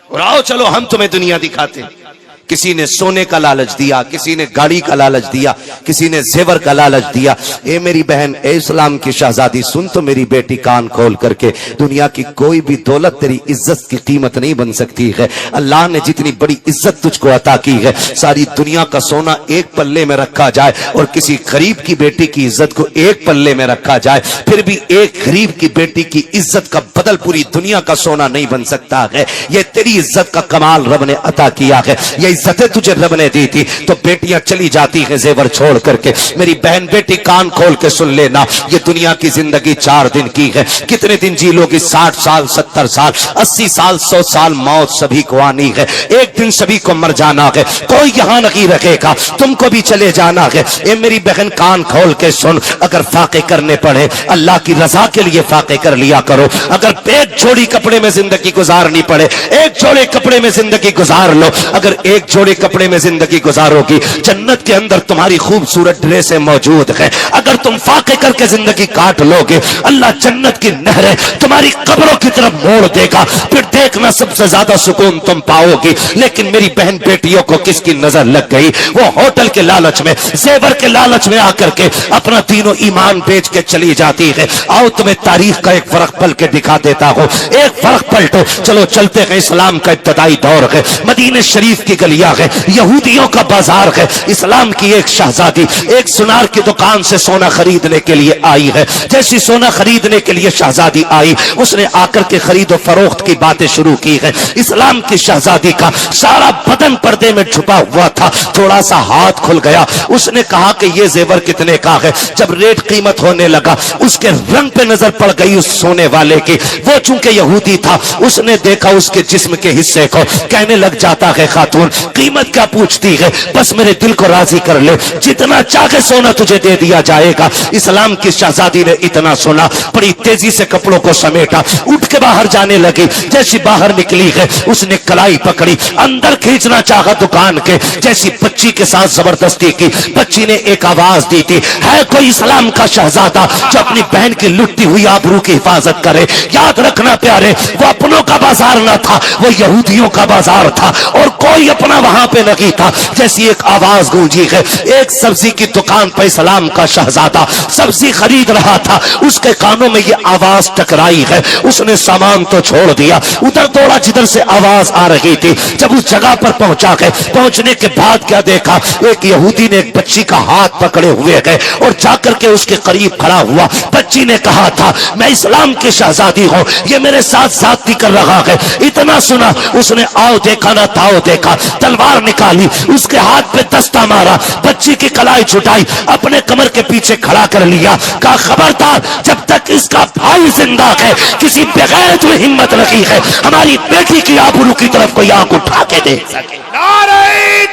Speaker 1: اور آؤ چلو ہم تمہیں دنیا دکھاتے ہیں۔ کسی نے سونے کا لالچ دیا، کسی نے گاڑی کا لالچ دیا، کسی نے زیور کا لالچ دیا۔ اے میری بہن، اے اسلام کی شہزادی، سن تو میری بیٹی کان کھول کر کے، دنیا کی کوئی بھی دولت تیری عزت کی قیمت نہیں بن سکتی ہے۔ اللہ نے جتنی بڑی عزت تجھ کو عطا کی ہے، ساری دنیا کا سونا ایک پلے میں رکھا جائے اور کسی غریب کی بیٹی کی عزت کو ایک پلے میں رکھا جائے، پھر بھی ایک غریب کی بیٹی کی عزت کا بدل پوری دنیا کا سونا نہیں بن سکتا ہے۔ یہ تیری عزت کا کمال رب نے عطا کیا ہے، یہ عزتیں تجھے رب نے دی تھی، تو بیٹیاں چلی جاتی ہیں زیور چھوڑ کر کے۔ میری بہن بیٹی کان کھول کے سن لینا، یہ دنیا کی زندگی 4 دن کی ہے۔ کتنے دن جی لوگی؟ 60 سال، 70 سال، 80 سال، 100 سال، موت سبھی کو آنی ہے، ایک دن سبھی کو مر جانا ہے، کوئی یہاں نہیں رکھے گا، تم کو بھی چلے جانا ہے۔ اے میری بہن کان کھول کے سن، اگر فاقے کرنے پڑے اللہ کی رضا کے لیے فاقے کر لیا کرو۔ اگر ایک جوڑی کپڑے میں زندگی گزارنی پڑے، ایک جوڑے کپڑے میں زندگی گزار لو۔ اگر ایک جوڑے کپڑے میں زندگی گزارو گی، جنت کے اندر تمہاری خوبصورت ڈریسیں موجود ہیں۔ اگر تم فاقے کر کے زندگی کاٹ لو گے، اللہ جنت کی نہریں تمہاری قبروں کی طرف موڑ دے گا، پھر دیکھنا سب سے زیادہ سکون تم پاؤ گی۔ لیکن میری بہن بیٹیوں کو کس کی نظر لگ گئی؟ وہ ہوٹل کے لالچ میں، زیور کے لالچ میں آ کر کے اپنا دین و ایمان بیچ کے چلی جاتی ہے۔ آؤ تمہیں تاریخ کا ایک فرق پل کے دکھا دیتا ہوں، ایک فرق پلٹو، چلو چلتے ہیں۔ اسلام کا ابتدائی دور ہے، مدینہ شریف کی گلیاں ہے، یہودیوں کا بازار ہے۔ اسلام کی ایک شہزادی ایک سنار کی دکان سے سونا خریدنے کے لیے آئی ہے۔ جیسی سونا خریدنے کے لیے شہزادی آئی، اس نے آ کر کے خرید و فروخت کی باتیں شروع کی ہے۔ اسلام کی شہزادی کا سارا بدن پردے میں چھپا ہوا تھا، تھوڑا سا ہاتھ کھل گیا، اس نے کہا کہ یہ زیور کتنے کا ہے؟ جب ریٹ قیمت ہونے لگا، اس کے رنگ پہ نظر پڑ گئی اس سونے والے کی، وہ چونکہ یہودی تھا، اس نے دیکھا اس کے جسم کے حصے کو، کہنے لگ جاتا ہے خاتون قیمت کیا پوچھتی ہے، بس میرے دل کو راضی کر لے، جتنا چاہے سونا تجھے دے دیا جائے گا۔ اسلام کی شہزادی نے اتنا سنا، بڑی تیزی سے کپڑوں کو سمیٹا، اٹھ کے باہر جانے لگی۔ جیسی باہر نکلی ہے، اس نے کلائی پکڑی، اندر کھینچنا چاہا دکان کے، جیسی بچی کے ساتھ زبردستی کی۔ بچی نے ایک آواز دی تھی، ہے کوئی اسلام کا شہزادہ جو اپنی بہن کی لٹتی ہوئی آبرو کی حفاظت کرے؟ یاد رکھنا پیارے، وہ اپنوں کا بازار نہ تھا، وہ یہودیوں کا بازار تھا، اور کوئی اپنا وہاں پہ نہیں تھا۔ جیسی ایک آواز گونجی ہے، ایک سبزی کی دکان پر اسلام کا شہزادہ سبزی خرید رہا تھا، اس کے کانوں میں یہ آواز ٹکرائی ہے، اس نے سامان تو چھوڑ دیا، ادھر دوڑا جدھر سے آواز آ رہی تھی۔ جب اس جگہ پر پہنچا ہے، پہنچنے کے بعد کیا دیکھا؟ ایک یہودی نے ایک بچی کا ہاتھ پکڑے ہوئے گئے اور جا کر کے اس کے قریب کھڑا ہوا۔ بچی نے کہا تھا، میں اسلام کی شہزادی ہوں، یہ میرے ساتھ زیادتی کر رہا ہے۔ اتنا سنا، اس نے آؤ دیکھا نہ تاؤ دیکھا، تلوار نکالی، اس کے ہاتھ پہ دستہ مارا، بچی کی کلائی چھٹائی، اپنے کمر کے پیچھے کھڑا کر لیا، کہا خبردار، جب تک اس کا بھائی زندہ ہے کسی بغیر میں ہمت نہیں ہے ہماری بیٹی کی آبرو کی طرف کوئی آنکھ اٹھا کے دیکھ سکے۔
Speaker 2: نعرہ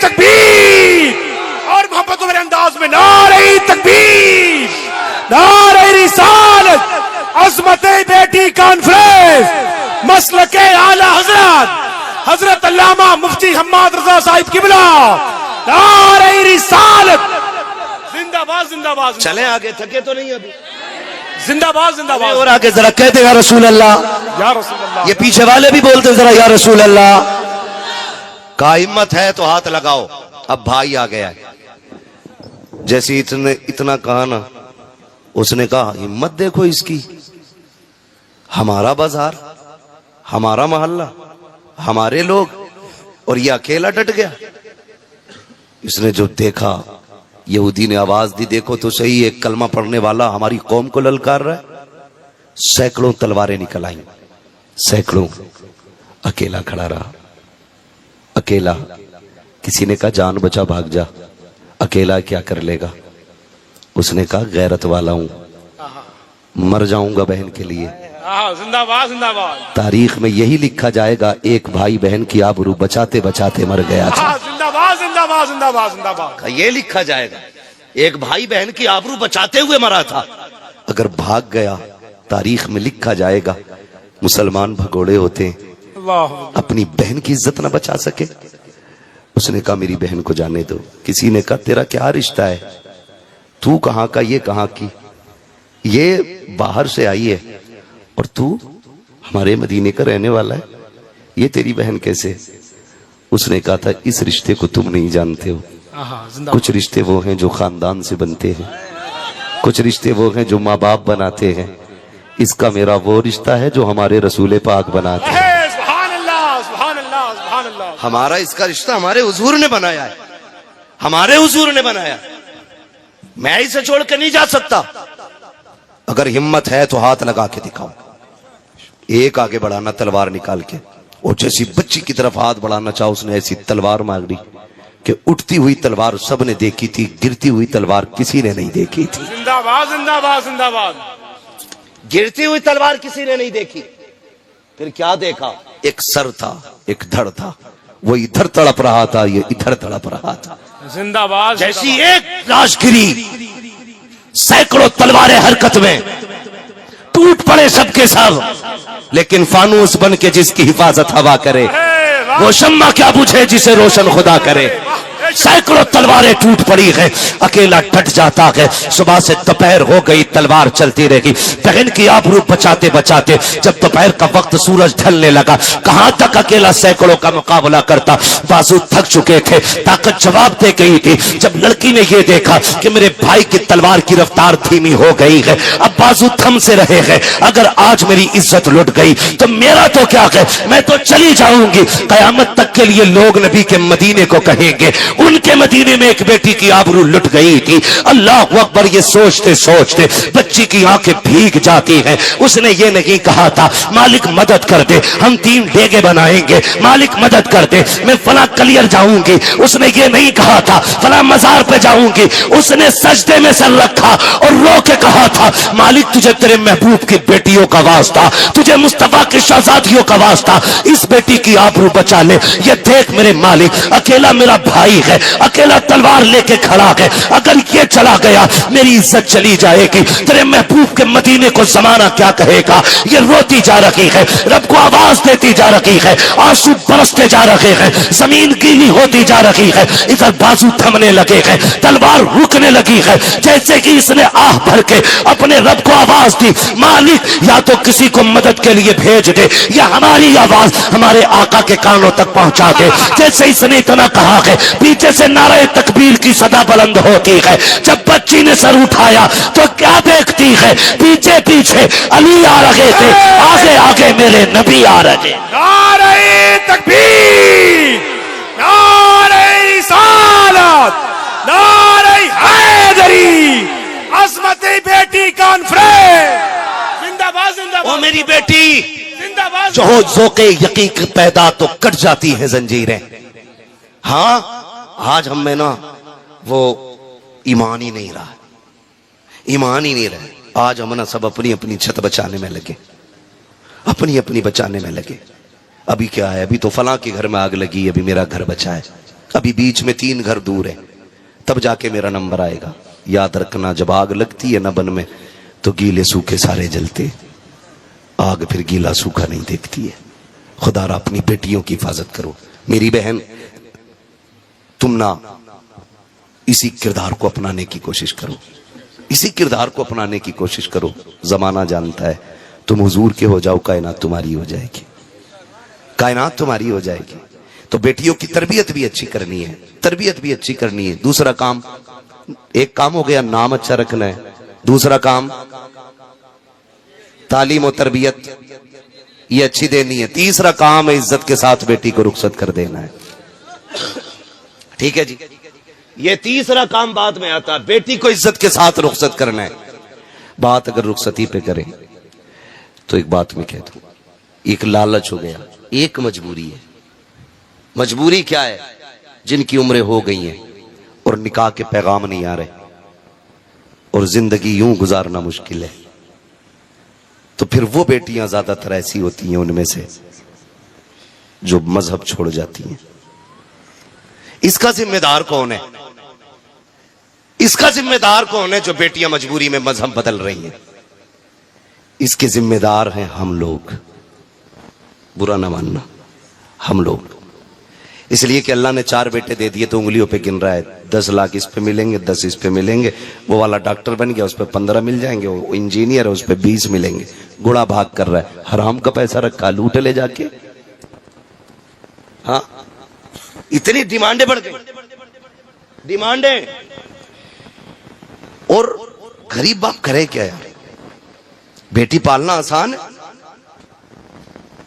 Speaker 2: تکبیر، اور محبت میرے انداز میں نعرہ تکبیر، نعرہ رسالت، عظمت بیٹی کانفرنس، مسلک اعلی حضرت علامہ مفتی حماد رضا صاحب قبلہ، نعرہ رسالت، زندہ باد زندہ باد۔
Speaker 1: چلیں آگے، تھکے تو نہیں ابھی؟
Speaker 2: زندہ باد زندہ باد
Speaker 1: اور آگے ذرا کہتے یا رسول اللہ.
Speaker 2: یا رسول اللہ.
Speaker 1: یہ پیچھے والے بھی بولتے ذرا یا رسول اللہ. کا ہمت ہے تو ہاتھ لگاؤ. اب بھائی آ گیا ہے. جیسے اتنا کہا نا, اس نے کہا ہمت دیکھو اس کی, ہمارا بازار, ہمارا محلہ, ہمارے لوگ, اور یہ اکیلا ڈٹ گیا. اس نے جو دیکھا, یہودی نے آواز دی, دیکھو تو صحیح, ایک کلمہ پڑھنے والا ہماری قوم کو للکار رہا ہے. سینکڑوں تلواریں نکل آئیں, سینکڑوں. اکیلا کھڑا رہا, اکیلا. کسی نے کہا جان بچا بھاگ جا, اکیلا کیا کر لے گا. اس نے کہا غیرت والا ہوں, مر جاؤں گا بہن کے لیے.
Speaker 2: زندہ باد زندہ باد.
Speaker 1: تاریخ میں یہی لکھا جائے گا, ایک بھائی بہن کی آبرو بچاتے بچاتے مر گیا تھا.
Speaker 2: زندہ باد زندہ باد زندہ باد زندہ باد.
Speaker 1: یہ لکھا جائے گا, ایک بھائی بہن کی آبرو بچاتے ہوئے مرا تھا. اگر بھاگ گیا, تاریخ میں لکھا جائے گا مسلمان بھگوڑے ہوتے ہیں,
Speaker 2: اللہ.
Speaker 1: اپنی بہن کی عزت نہ بچا سکے. اس نے کہا میری بہن کو جانے دو. کسی نے کہا تیرا کیا رشتہ ہے, تو کہاں کا, یہ کہاں کی, یہ باہر سے آئی ہے اور تو ہمارے مدینے کا رہنے والا ہے, یہ تیری بہن کیسے. اس نے کہا تھا اس رشتے کو تم نہیں جانتے ہو. کچھ رشتے وہ ہیں جو خاندان سے بنتے ہیں, کچھ رشتے وہ ہیں جو ماں باپ بناتے ہیں. اس کا میرا وہ رشتہ ہے جو ہمارے رسول پاک بناتے ہیں.
Speaker 2: سبحان اللہ سبحان اللہ سبحان اللہ.
Speaker 1: ہمارا اس کا رشتہ ہمارے حضور نے بنایا ہے, ہمارے حضور نے بنایا. میں اسے چھوڑ کے نہیں جا سکتا. اگر ہمت ہے تو ہاتھ لگا کے دکھاؤ. ایک آگے بڑھانا تلوار نکال کے, اور جیسی بچی کی طرف ہاتھ بڑھانا چاہو, اس نے ایسی تلوار مانگ دی کہ اٹھتی ہوئی تلوار سب نے دیکھی تھی, گرتی ہوئی تلوار کسی نے نہیں دیکھی تھی.
Speaker 2: زندہ باد زندہ باد زندہ باد.
Speaker 1: گرتی ہوئی تلوار کسی نے نہیں دیکھی. پھر کیا دیکھا, ایک سر تھا, ایک دھڑ تھا, وہ ادھر تڑپ رہا تھا, یہ ادھر تڑپ رہا تھا.
Speaker 2: زندہ باد.
Speaker 1: جیسی ایک لاش گری, سینکڑوں تلواریں حرکت میں, ٹوٹ پڑے سب کے سب, لیکن فانوس بن کے جس کی حفاظت ہوا کرے, وہ شمع کیا بجھے جسے روشن خدا کرے. سینکڑوں تلواریں ٹوٹ پڑی ہے, اکیلا ڈٹ جاتا ہے. صبح سے دوپہر ہو گئی, تلوار چلتی رہی. بہن کی آبرو بچاتے بچاتے جب دوپہر کا وقت سورج ڈھلنے لگا, کہاں تک اکیلا سینکڑوں کا مقابلہ کرتا. بازو تھک چکے تھے, طاقت جواب دے گئی تھی. جب لڑکی نے یہ دیکھا کہ میرے بھائی کی تلوار کی رفتار دھیمی ہو گئی ہے, اب بازو تھم سے رہے ہیں, اگر آج میری عزت لٹ گئی تو میرا تو کیا ہے, میں تو چلی جاؤں گی. قیامت تک کے لیے لوگ نبی کے مدینے کو کہیں گے ان کے مدینے میں ایک بیٹی کی آبرو لٹ گئی تھی. اللہ اکبر. یہ سوچتے سوچتے بچی کی آنکھیں بھیگ جاتی ہیں. اس نے یہ نہیں کہا تھا مالک مدد کر دے, ہم 3 ڈیگے بنائیں گے, مالک مدد کر دے, میں فلاں کلیئر جاؤں گی. اس نے یہ نہیں کہا تھا فلاں مزار پہ جاؤں گی. اس نے سجدے میں سر رکھا اور رو کے کہا تھا مالک تجھے تیرے محبوب کی بیٹیوں کا واسطہ, تجھے مصطفیٰ کی شہزادیوں کا واسطہ, اس بیٹی کی آبرو بچا لے. یہ دیکھ میرے مالک, اکیلا میرا بھائی ہے, اکیلا تلوار لے کے کھڑا ہے, اگر یہ چلا گیا میری عزت چلی جائے گی. تیرے محبوب کے مدینے کو زمانہ کیا کہے گا. یہ روتی جا رہی ہے, رب کو آواز دیتی جا رہی ہے, آنسو برستے جا رہے ہیں, زمین گیلی ہوتی جا رہی ہے. ادھر بازو تھمنے لگے ہیں, تلوار رکنے لگی ہے, جیسے کہ اس نے آہ بھر کے اپنے رب کو آواز دی مالک یا تو کسی کو مدد کے لیے بھیج دے, یا ہماری آواز ہمارے آقا کے کانوں تک پہنچا دے. جیسے اس نے اتنا کہا ہے, پیچھے سے نعرہ تکبیر کی صدا بلند ہوتی ہے. جب بچی نے سر اٹھایا تو کیا دیکھتی ہے, پیچھے پیچھے علی آ رہے تھے, آگے آگے میرے نبی آ رہے.
Speaker 2: نعرہ تکبیر, نعرہ رسالت, نعرہ حیدری, عظمت بیٹی کانفرنس. زندہ باد زندہ
Speaker 1: او
Speaker 2: باد.
Speaker 1: میری بیٹی,
Speaker 2: زندہ باد.
Speaker 1: جو ذوق یقین پیدا تو کٹ جاتی ہیں زنجیریں. ہاں آج ہم میں نا وہ ایمان ہی نہیں رہا, ایمان ہی نہیں رہے. آج ہم نا سب اپنی اپنی چھت بچانے میں لگے, اپنی اپنی بچانے میں لگے. ابھی کیا ہے, ابھی تو فلاں کے گھر میں آگ لگی, ابھی میرا گھر بچا ہے, ابھی بیچ میں 3 گھر دور ہے, تب جا کے میرا نمبر آئے گا. یاد رکھنا جب آگ لگتی ہے نا بن میں تو گیلے سوکھے سارے جلتے, آگ پھر گیلا سوکھا نہیں دیکھتی ہے. خدا را اپنی بیٹیوں کی حفاظت کرو. میری بہن تم نہ اسی کردار کو اپنانے کی کوشش کرو, اسی کردار کو اپنانے کی کوشش کرو. زمانہ جانتا ہے تم حضور کے ہو جاؤ، کائنات تمہاری ہو جائے گی، کائنات تمہاری ہو جائے گی. تو بیٹیوں کی تربیت بھی اچھی کرنی ہے، تربیت بھی اچھی کرنی ہے. دوسرا کام، ایک کام ہو گیا نام اچھا رکھنا ہے، دوسرا کام تعلیم و تربیت یہ اچھی دینی ہے، تیسرا کام ہے عزت کے ساتھ بیٹی کو رخصت کر دینا ہے. ٹھیک ہے جی، یہ تیسرا کام بعد میں آتا ہے، بیٹی کو عزت کے ساتھ رخصت کرنا ہے. بات اگر رخصتی پہ کریں تو ایک بات میں کہتا ہوں، ایک لالچ ہو گیا، ایک مجبوری ہے. مجبوری کیا ہے؟ جن کی عمریں ہو گئی ہیں اور نکاح کے پیغام نہیں آ رہے اور زندگی یوں گزارنا مشکل ہے، تو پھر وہ بیٹیاں زیادہ تر ایسی ہوتی ہیں ان میں سے جو مذہب چھوڑ جاتی ہیں. اس کا ذمہ دار کون ہے؟ اس کا ذمہ دار کون ہے جو بیٹیاں مجبوری میں مذہب بدل رہی ہیں؟ اس کے ذمہ دار ہیں ہم لوگ. برا نہ ماننا، ہم لوگ. اس لیے کہ اللہ نے 4 بیٹے دے دیے تو انگلیوں پہ گن رہا ہے، 10 لاکھ اس پہ ملیں گے، 10 اس پہ ملیں گے. وہ والا ڈاکٹر بن گیا، اس پہ 15 مل جائیں گے. وہ انجینئر ہے، اس پہ 20 ملیں گے. گڑا بھاگ کر رہا ہے، حرام کا پیسہ رکھا، لوٹ لے جا کے. ہاں، اتنی ڈیمانڈیں بڑھ گئی، ڈیمانڈیں. اور غریب باپ کرے کیا یار؟ بیٹی پالنا آسان ہے؟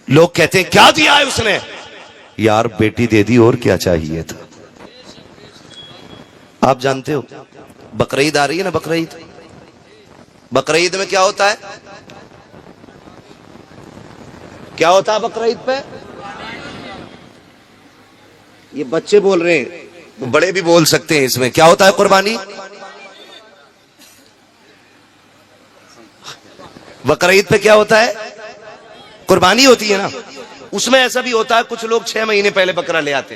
Speaker 1: لوگ کہتے ہیں کیا دیا ہے اس نے؟ یار بیٹی دے دی، اور کیا چاہیے تھا؟ آپ جانتے ہو بقرعید آ رہی ہے نا، بقرعید. بقرعید میں کیا ہوتا ہے؟ کیا ہوتا ہے بقرعید پہ؟ یہ بچے بول رہے ہیں، بڑے بھی بول سکتے ہیں. اس میں کیا ہوتا ہے؟ قربانی. بقرعید پہ کیا ہوتا ہے؟ قربانی ہوتی ہے نا. اس میں ایسا بھی ہوتا ہے کچھ لوگ 6 مہینے پہلے بکرا لے آتے،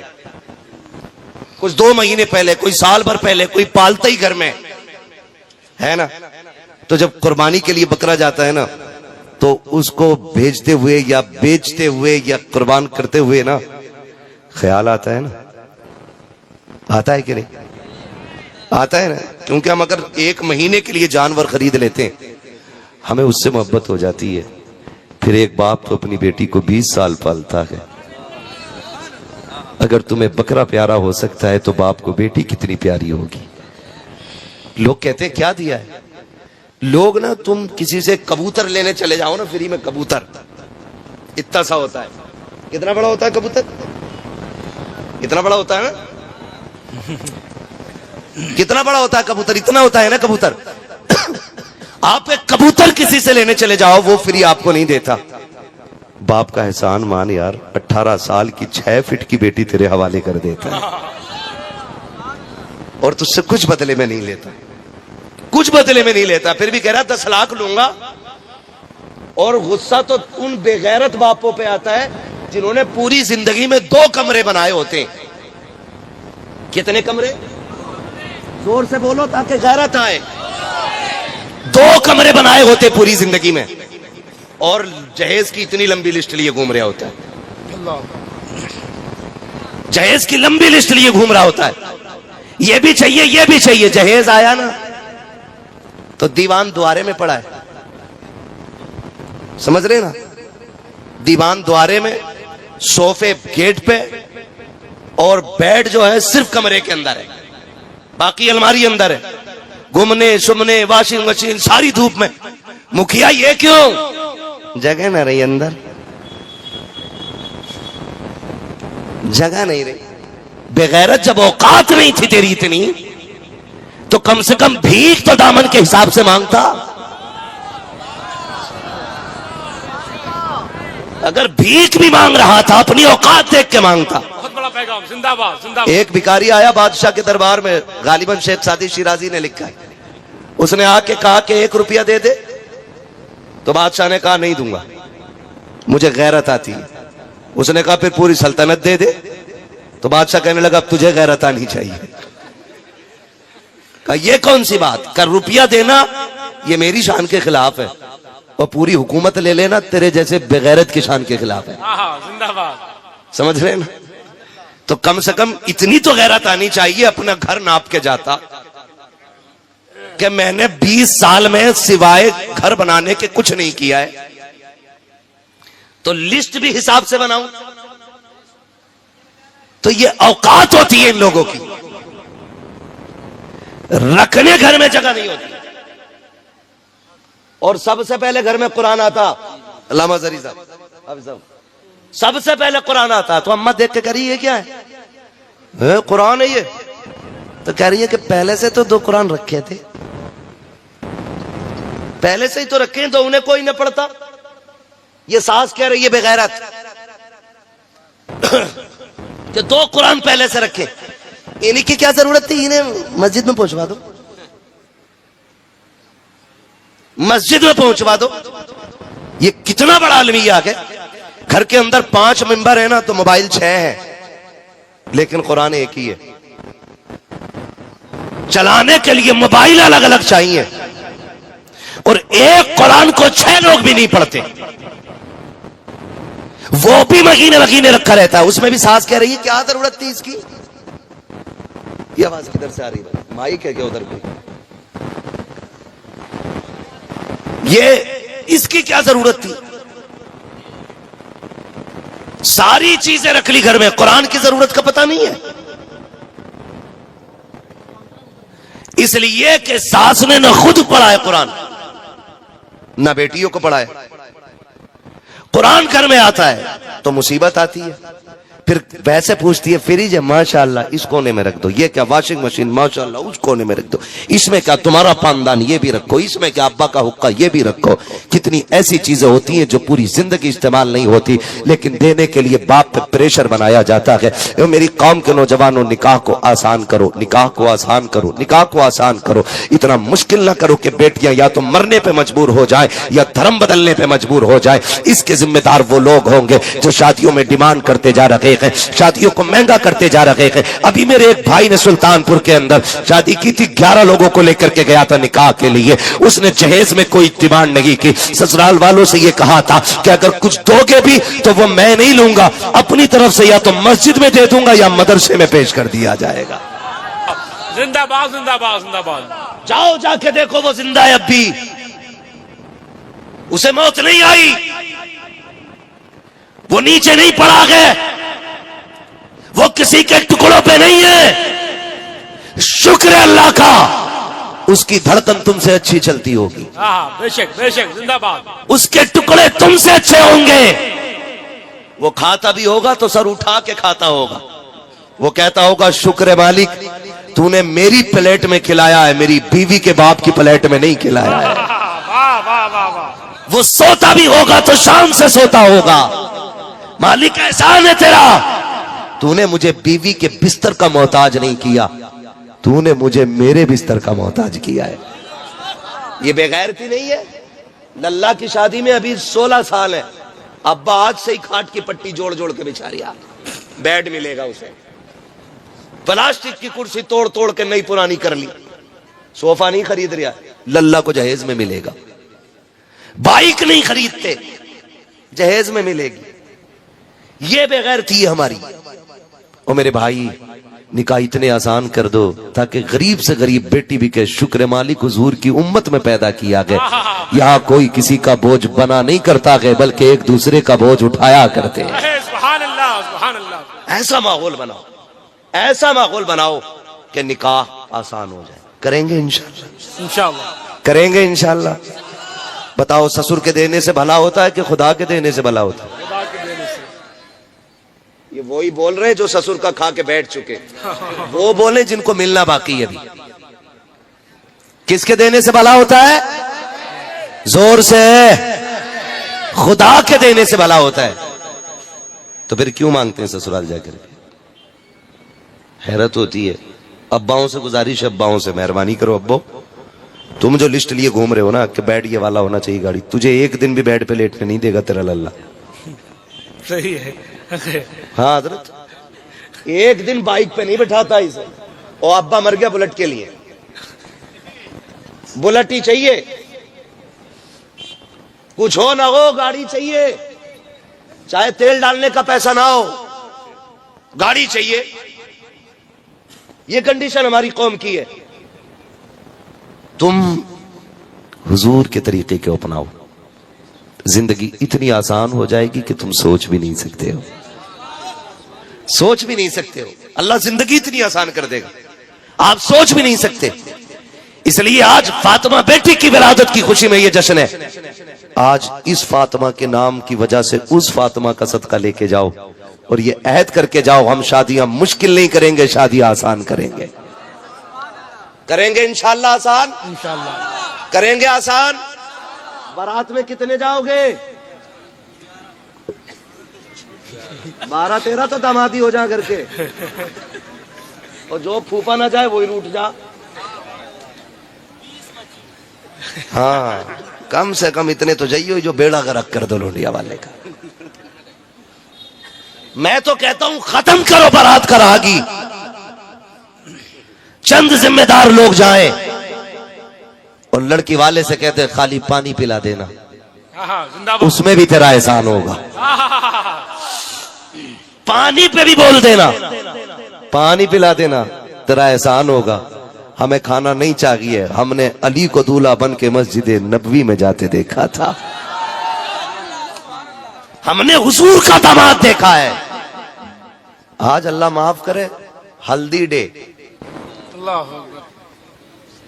Speaker 1: کچھ 2 مہینے پہلے، کوئی سال بھر پہلے، کوئی پالتا ہی گھر میں ہے نا. تو جب قربانی کے لیے بکرا جاتا ہے نا تو اس کو بھیجتے ہوئے یا بیچتے ہوئے یا قربان کرتے ہوئے نا خیال آتا ہے نا. آتا ہے کہ نہیں؟ آتا ہے نا. کیونکہ ہم اگر 1 مہینے کے لیے جانور خرید لیتے ہیں ہمیں اس سے محبت ہو جاتی ہے. پھر ایک باپ تو اپنی بیٹی کو 20 سال پالتا ہے. اگر تمہیں بکرا پیارا ہو سکتا ہے تو باپ کو بیٹی کتنی پیاری ہوگی. لوگ کہتے ہیں کیا دیا ہے؟ لوگ نا، تم کسی سے کبوتر لینے چلے جاؤ نا فری میں، کبوتر اتنا سا ہوتا ہے. کتنا بڑا ہوتا ہے کبوتر؟ اتنا بڑا ہوتا ہے نا. کتنا بڑا ہوتا ہے کبوتر؟ اتنا ہوتا ہے نا کبوتر. آپ ایک کبوتر کسی سے لینے چلے جاؤ، وہ فری آپ کو نہیں دیتا. باپ کا احسان مان یار، 18 سال کی 6 فٹ کی بیٹی تیرے حوالے کر دیتا ہے اور تجھ سے کچھ بدلے میں نہیں لیتا، کچھ بدلے میں نہیں لیتا. پھر بھی کہہ رہا 10 لاکھ لوں گا. اور غصہ تو ان بے غیرت باپوں پہ آتا ہے جنہوں نے پوری زندگی میں 2 کمرے بنائے ہوتے ہیں. کتنے کمرے؟ زور سے بولو تاکہ غیرت آئے. 2 کمرے بنائے ہوتے پوری زندگی میں، اور جہیز کی اتنی لمبی لسٹ لیے گھوم رہا ہوتا ہے. جہیز کی لمبی لسٹ لیے گھوم رہا ہوتا ہے. یہ بھی چاہیے، یہ بھی چاہیے. جہیز آیا نا تو دیوان دوارے میں پڑا ہے. سمجھ رہے نا؟ دیوان دوارے میں، صوفے گیٹ پہ، اور بیڈ جو ہے صرف کمرے کے اندر ہے، باقی الماری اندر ہے. گھومنے سمنے، واشنگ مشین ساری دھوپ میں. مکھیا یہ کیوں؟ جگہ نہ رہی اندر، جگہ نہیں رہی. بغیرت جب اوقات نہیں تھی تیری اتنی تو کم سے کم بھیک تو دامن کے حساب سے مانگتا. اگر بھیک بھی مانگ رہا تھا اپنی اوقات دیکھ کے مانگتا.
Speaker 2: بہت بڑا پیغام. زندہ باد، زندہ باد.
Speaker 1: ایک بھکاری آیا بادشاہ کے دربار میں، غالباً شیخ سعدی شیرازی نے لکھا ہے. اس نے آ کے کہا کہ 1 روپیہ دے دے. تو بادشاہ نے کہا نہیں دوں گا، مجھے غیرت آتی ہے. اس نے کہا پھر پوری سلطنت دے دے. تو بادشاہ کہنے لگا اب تجھے غیرت آنی چاہیے. کہا یہ کون سی بات؟ کہ روپیہ دینا یہ میری شان کے خلاف ہے، اور پوری حکومت لے لینا تیرے جیسے بغیرت کی شان کے خلاف ہے.
Speaker 2: زندہ باد.
Speaker 1: سمجھ رہے نا؟ تو کم سے کم اتنی تو غیرت آنی چاہیے. اپنا گھر ناپ کے جاتا، کہ میں نے 20 سال میں سوائے گھر بنانے کے کچھ نہیں کیا ہے، تو لسٹ بھی حساب سے بناؤں؟ تو یہ اوقات ہوتی ہے ان لوگوں کی، رکھنے گھر میں جگہ نہیں ہوتی. اور سب سے پہلے گھر میں قرآن آتا، علامہ زری صاحب، سب سے پہلے قرآن آتا تو اماں دیکھ کے کہہ رہی ہے کیا ہے؟ قرآن ہے یہ؟ تو کہہ رہی ہے کہ پہلے سے تو 2 قرآن رکھے تھے، پہلے سے ہی تو رکھے ہیں، تو انہیں کوئی نہ پڑھتا. یہ ساس کہہ رہی ہے بغیرت کہ 2 قرآن پہلے سے رکھے، انہیں کی کیا ضرورت تھی؟ انہیں مسجد میں پہنچوا دو، مسجد میں پہنچوا دو. یہ کتنا بڑا المیہ ہے. گھر کے اندر 5 ممبر ہیں نا تو موبائل 6 ہیں، لیکن قرآن ایک ہی ہے. چلانے کے لیے موبائل الگ الگ چاہیے، اور ایک قرآن کو 6 لوگ بھی نہیں پڑھتے، وہ بھی مہینے مہینے رکھا رہتا ہے. اس میں بھی ساس کہہ رہی ہے کیا ضرورت تھی اس کی؟ یہ آواز کدھر سے آ رہی ہے؟ مائک ہے کیا ادھر پہ؟ یہ اس کی کیا ضرورت تھی؟ ساری چیزیں رکھ لی گھر میں، قرآن کی ضرورت کا پتہ نہیں ہے. اس لیے کہ ساس نے نہ خود پڑھا ہے قرآن، نہ بیٹیوں کو پڑھا ہے. قرآن گھر میں آتا ہے تو مصیبت آتی ہے. پھر ویسے پوچھتی ہے فریج ہے ماشاءاللہ اس کونے میں رکھ دو، یہ کیا واشنگ مشین ماشاءاللہ اس کونے میں رکھ دو، اس میں کیا تمہارا پاندان یہ بھی رکھو، اس میں کیا ابا کا حقہ یہ بھی رکھو. کتنی ایسی چیزیں ہوتی ہیں جو پوری زندگی استعمال نہیں ہوتی، لیکن دینے کے لیے باپ پہ پریشر بنایا جاتا ہے. میری قوم کے نوجوانوں، نکاح کو آسان کرو، نکاح کو آسان کرو، نکاح کو آسان کرو. اتنا مشکل نہ کرو کہ بیٹیاں یا تو مرنے پہ مجبور ہو جائیں یا دھرم بدلنے پہ مجبور ہو جائیں. اس کے ذمہ دار وہ لوگ ہوں گے جو شادیوں میں ڈیمانڈ کرتے جا رہے ہیں، شادیوں کو مہنگا کرتے جا رہے ہیں. ابھی میرے ایک بھائی نے سلطان پور کے اندر شادی کی تھی، 11 لوگوں کو لے کر کے گیا تھا نکاح کے لیے. اس نے جہیز میں کوئی ڈیمانڈ نہیں کی، سسرال والوں سے یہ کہا تھا کہ اگر کچھ دو گے بھی تو وہ میں نہیں لوں گا، اپنی طرف سے یا تو مسجد میں دے دوں گا یا مدرسے میں پیش کر دیا جائے گا.
Speaker 2: زندہ باد زندہ باد زندہ باد.
Speaker 1: جاؤ جا کے دیکھو وہ زندہ ہے اب بھی، اسے موت نہیں آئی، وہ نیچے نہیں پڑا گئے، وہ کسی کے ٹکڑوں پہ نہیں ہے. شکر ہے اللہ کا، اس کی دھڑکن تم سے اچھی چلتی ہوگی،
Speaker 2: بے شک بے شک زندہ باد.
Speaker 1: اس کے ٹکڑے تم سے اچھے ہوں گے. وہ کھاتا بھی ہوگا تو سر اٹھا کے کھاتا ہوگا، وہ کہتا ہوگا شکر ہے مالک تو نے میری پلیٹ میں کھلایا ہے، میری بیوی کے باپ کی پلیٹ میں نہیں کھلایا ہے.
Speaker 2: واہ واہ واہ واہ.
Speaker 1: وہ سوتا بھی ہوگا تو شان سے سوتا ہوگا. مالک احسان ہے تیرا، تو نے مجھے بیوی کے بستر کا محتاج نہیں کیا، تو نے مجھے میرے بستر کا محتاج کیا ہے. یہ بے غیرتی نہیں ہے؟ للہ کی شادی میں ابھی 16 سال ہے، ابا آج سے ہی کھاٹ کی پٹی جوڑ جوڑ کے بچھا رہا. بیڈ ملے گا اسے، پلاسٹک کی کرسی توڑ توڑ کے نئی پرانی کر لی، صوفہ نہیں خرید رہا، للہ کو جہیز میں ملے گا. بائک نہیں خریدتے، جہیز میں ملے گی. یہ بے غیرتی ہے ہماری. اور میرے بھائی نکاح اتنے آسان کر دو تاکہ غریب سے غریب بیٹی بھی کہ شکر مالک حضور کی امت میں پیدا کیا گیا. یہاں کوئی کسی کا بوجھ بنا نہیں کرتا گئے بلکہ ایک دوسرے کا بوجھ اٹھایا کرتے ہیں.
Speaker 2: سبحان اللہ سبحان اللہ.
Speaker 1: ایسا ماحول بناؤ، ایسا ماحول بناؤ کہ نکاح آسان ہو جائے. کریں گے انشاءاللہ،
Speaker 2: انشاءاللہ
Speaker 1: کریں گے انشاءاللہ. بتاؤ سسر کے دینے سے بھلا ہوتا ہے کہ خدا کے دینے سے بھلا ہوتا ہے؟
Speaker 2: خدا کے دینے سے.
Speaker 1: یہ وہی بول رہے جو سسر کا کھا کے بیٹھ چکے، وہ بولیں جن کو ملنا باقی ہے ابھی. کس کے دینے سے بھلا ہوتا ہے؟ زور سے، خدا کے دینے سے بھلا ہوتا ہے. تو پھر کیوں مانگتے ہیں سسرال جا کر؟ حیرت ہوتی ہے. اباؤں سے گزارش ہے، اباؤں سے مہربانی کرو. ابو تم جو لسٹ لیے گھوم رہے ہو نا کہ بیڈ یہ والا ہونا چاہیے گاڑی، تجھے ایک دن بھی بیڈ پہ لیٹنے نہیں دے گا تیرا للہ.
Speaker 2: صحیح ہے.
Speaker 1: ہاں حضرت، ایک دن بائک پہ نہیں بٹھاتا اسے. اور ابا مر گیا بلٹ کے لیے، بلٹ ہی چاہیے، کچھ ہو نہ ہو گاڑی چاہیے، چاہے تیل ڈالنے کا پیسہ نہ ہو، گاڑی چاہیے. یہ کنڈیشن ہماری قوم کی ہے. تم حضور کے طریقے کو اپناؤ, زندگی اتنی آسان ہو جائے گی کہ تم سوچ بھی نہیں سکتے ہو, سوچ بھی نہیں سکتے ہو. اللہ زندگی اتنی آسان کر دے گا, آپ سوچ بھی نہیں سکتے. اس لیے آج فاطمہ بیٹی کی ولادت کی خوشی میں یہ جشن ہے. آج اس فاطمہ کے نام کی وجہ سے اس فاطمہ کا صدقہ لے کے جاؤ اور یہ عہد کر کے جاؤ, ہم شادیاں مشکل نہیں کریں گے, شادیاں آسان کریں گے. کریں گے انشاءاللہ آسان, کریں گے آسان. بارات میں کتنے جاؤ گے؟ 12-13 تو دامادی ہو جا کر کے, اور جو پھوپا نہ جائے وہی روٹ جا. ہاں کم سے کم اتنے تو جائیے جو بیڑا غرق کر دو لونڈیا والے کا. میں تو کہتا ہوں ختم کرو بارات کا راگی, چند ذمہ دار لوگ جائیں اور لڑکی والے سے کہتے خالی پانی پلا دینا, اس میں بھی تیرا احسان ہوگا. پانی پہ بھی بول دینا, پانی پلا دینا, تیرا احسان ہوگا. ہمیں کھانا نہیں چاہیے, ہم نے علی کو دولہا بن کے مسجد نبوی میں جاتے دیکھا تھا, ہم نے حضور کا داماد دیکھا ہے. آج اللہ معاف کرے ہلدی ڈے,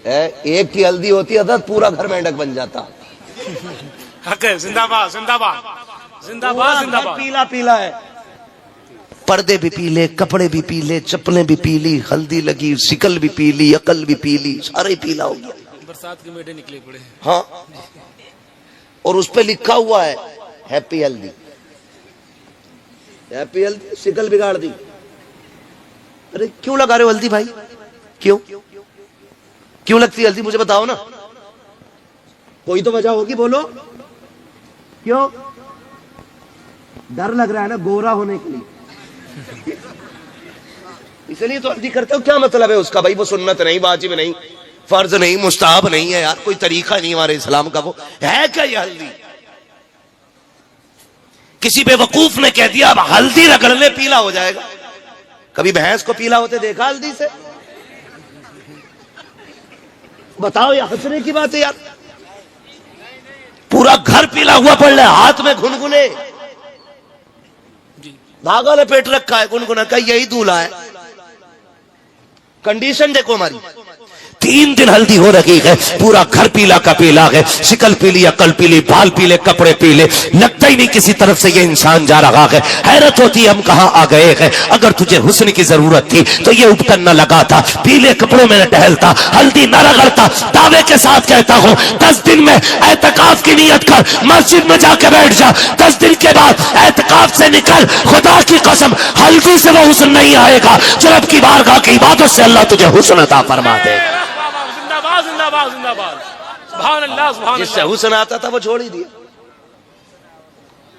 Speaker 1: ایک کی ہلدی ہوتی ہے پورا گھر مینڈک بن جاتا.
Speaker 2: زندہ باد زندہ باد زندہ باد زندہ باد.
Speaker 1: پیلا پیلا ہے, پردے بھی پیلے, کپڑے بھی پیلے, چپلیں بھی پیلی, ہلدی لگی, شکل بھی پیلی, عقل بھی پیلی, سارے پیلا ہو گیا.
Speaker 2: برسات کے میڈے نکلے پڑے.
Speaker 1: ہاں, اور اس پہ لکھا ہوا ہے ہیپی ہلدی. ہیپی ہلدی, شکل بگاڑ دی. ارے کیوں لگا رہے ہو ہلدی بھائی, کیوں کیوں لگتی ہلدی مجھے بتاؤ نا, کوئی تو وجہ ہوگی, بولو کیوں؟ ڈر لگ رہا ہے نا گورا ہونے کے لیے, اس لیے تو ہلدی کرتے ہو. کیا مطلب ہے اس کا بھائی؟ وہ سنت نہیں, واجب نہیں, فرض نہیں, مستحب نہیں ہے یار, کوئی طریقہ نہیں ہمارے اسلام کا. وہ ہے کیا یہ ہلدی؟ کسی بے وقوف نے کہہ دیا اب ہلدی رگڑ لے پیلا ہو جائے گا. کبھی بھینس کو پیلا ہوتے دیکھا ہلدی سے؟ بتاؤ, یہ ہنسنے کی بات ہے یار. پورا گھر پیلا ہوا پڑ رہا ہے, ہاتھ میں گنگنے, دھاگا لپیٹ رکھا ہے, گنگنا کا یہی دولہا ہے. کنڈیشن دیکھو ہماری, 3 دن ہلدی ہو رہی ہے, پورا گھر پیلا کا پیلا ہے, شکل پیلی, عقل پیلی, بال پیلے, کپڑے پیلے, لگتا ہی نہیں کسی طرف سے یہ انسان جا رہا ہے. حیرت ہوتی ہے ہم کہاں آ گئے ہیں. اگر تجھے حسن کی ضرورت تھی تو یہ اپٹن نہ لگاتا, پیلے کپڑوں میں نہ ٹہلتا, ہلدی نہ رگڑتا. دعوے کے ساتھ کہتا ہوں 10 دن میں اعتکاف کی نیت کر, مسجد میں جا کے بیٹھ جا. 10 دن کے بعد اعتکاف سے نکل, خدا کی قسم ہلدی سے وہ حسن نہیں آئے گا جو رب کی بارگاہ کی عبادت سے اللہ تجھے حسن عطا فرما دے. جس سے حسن آتا تھا وہ چھوڑ ہی دیا.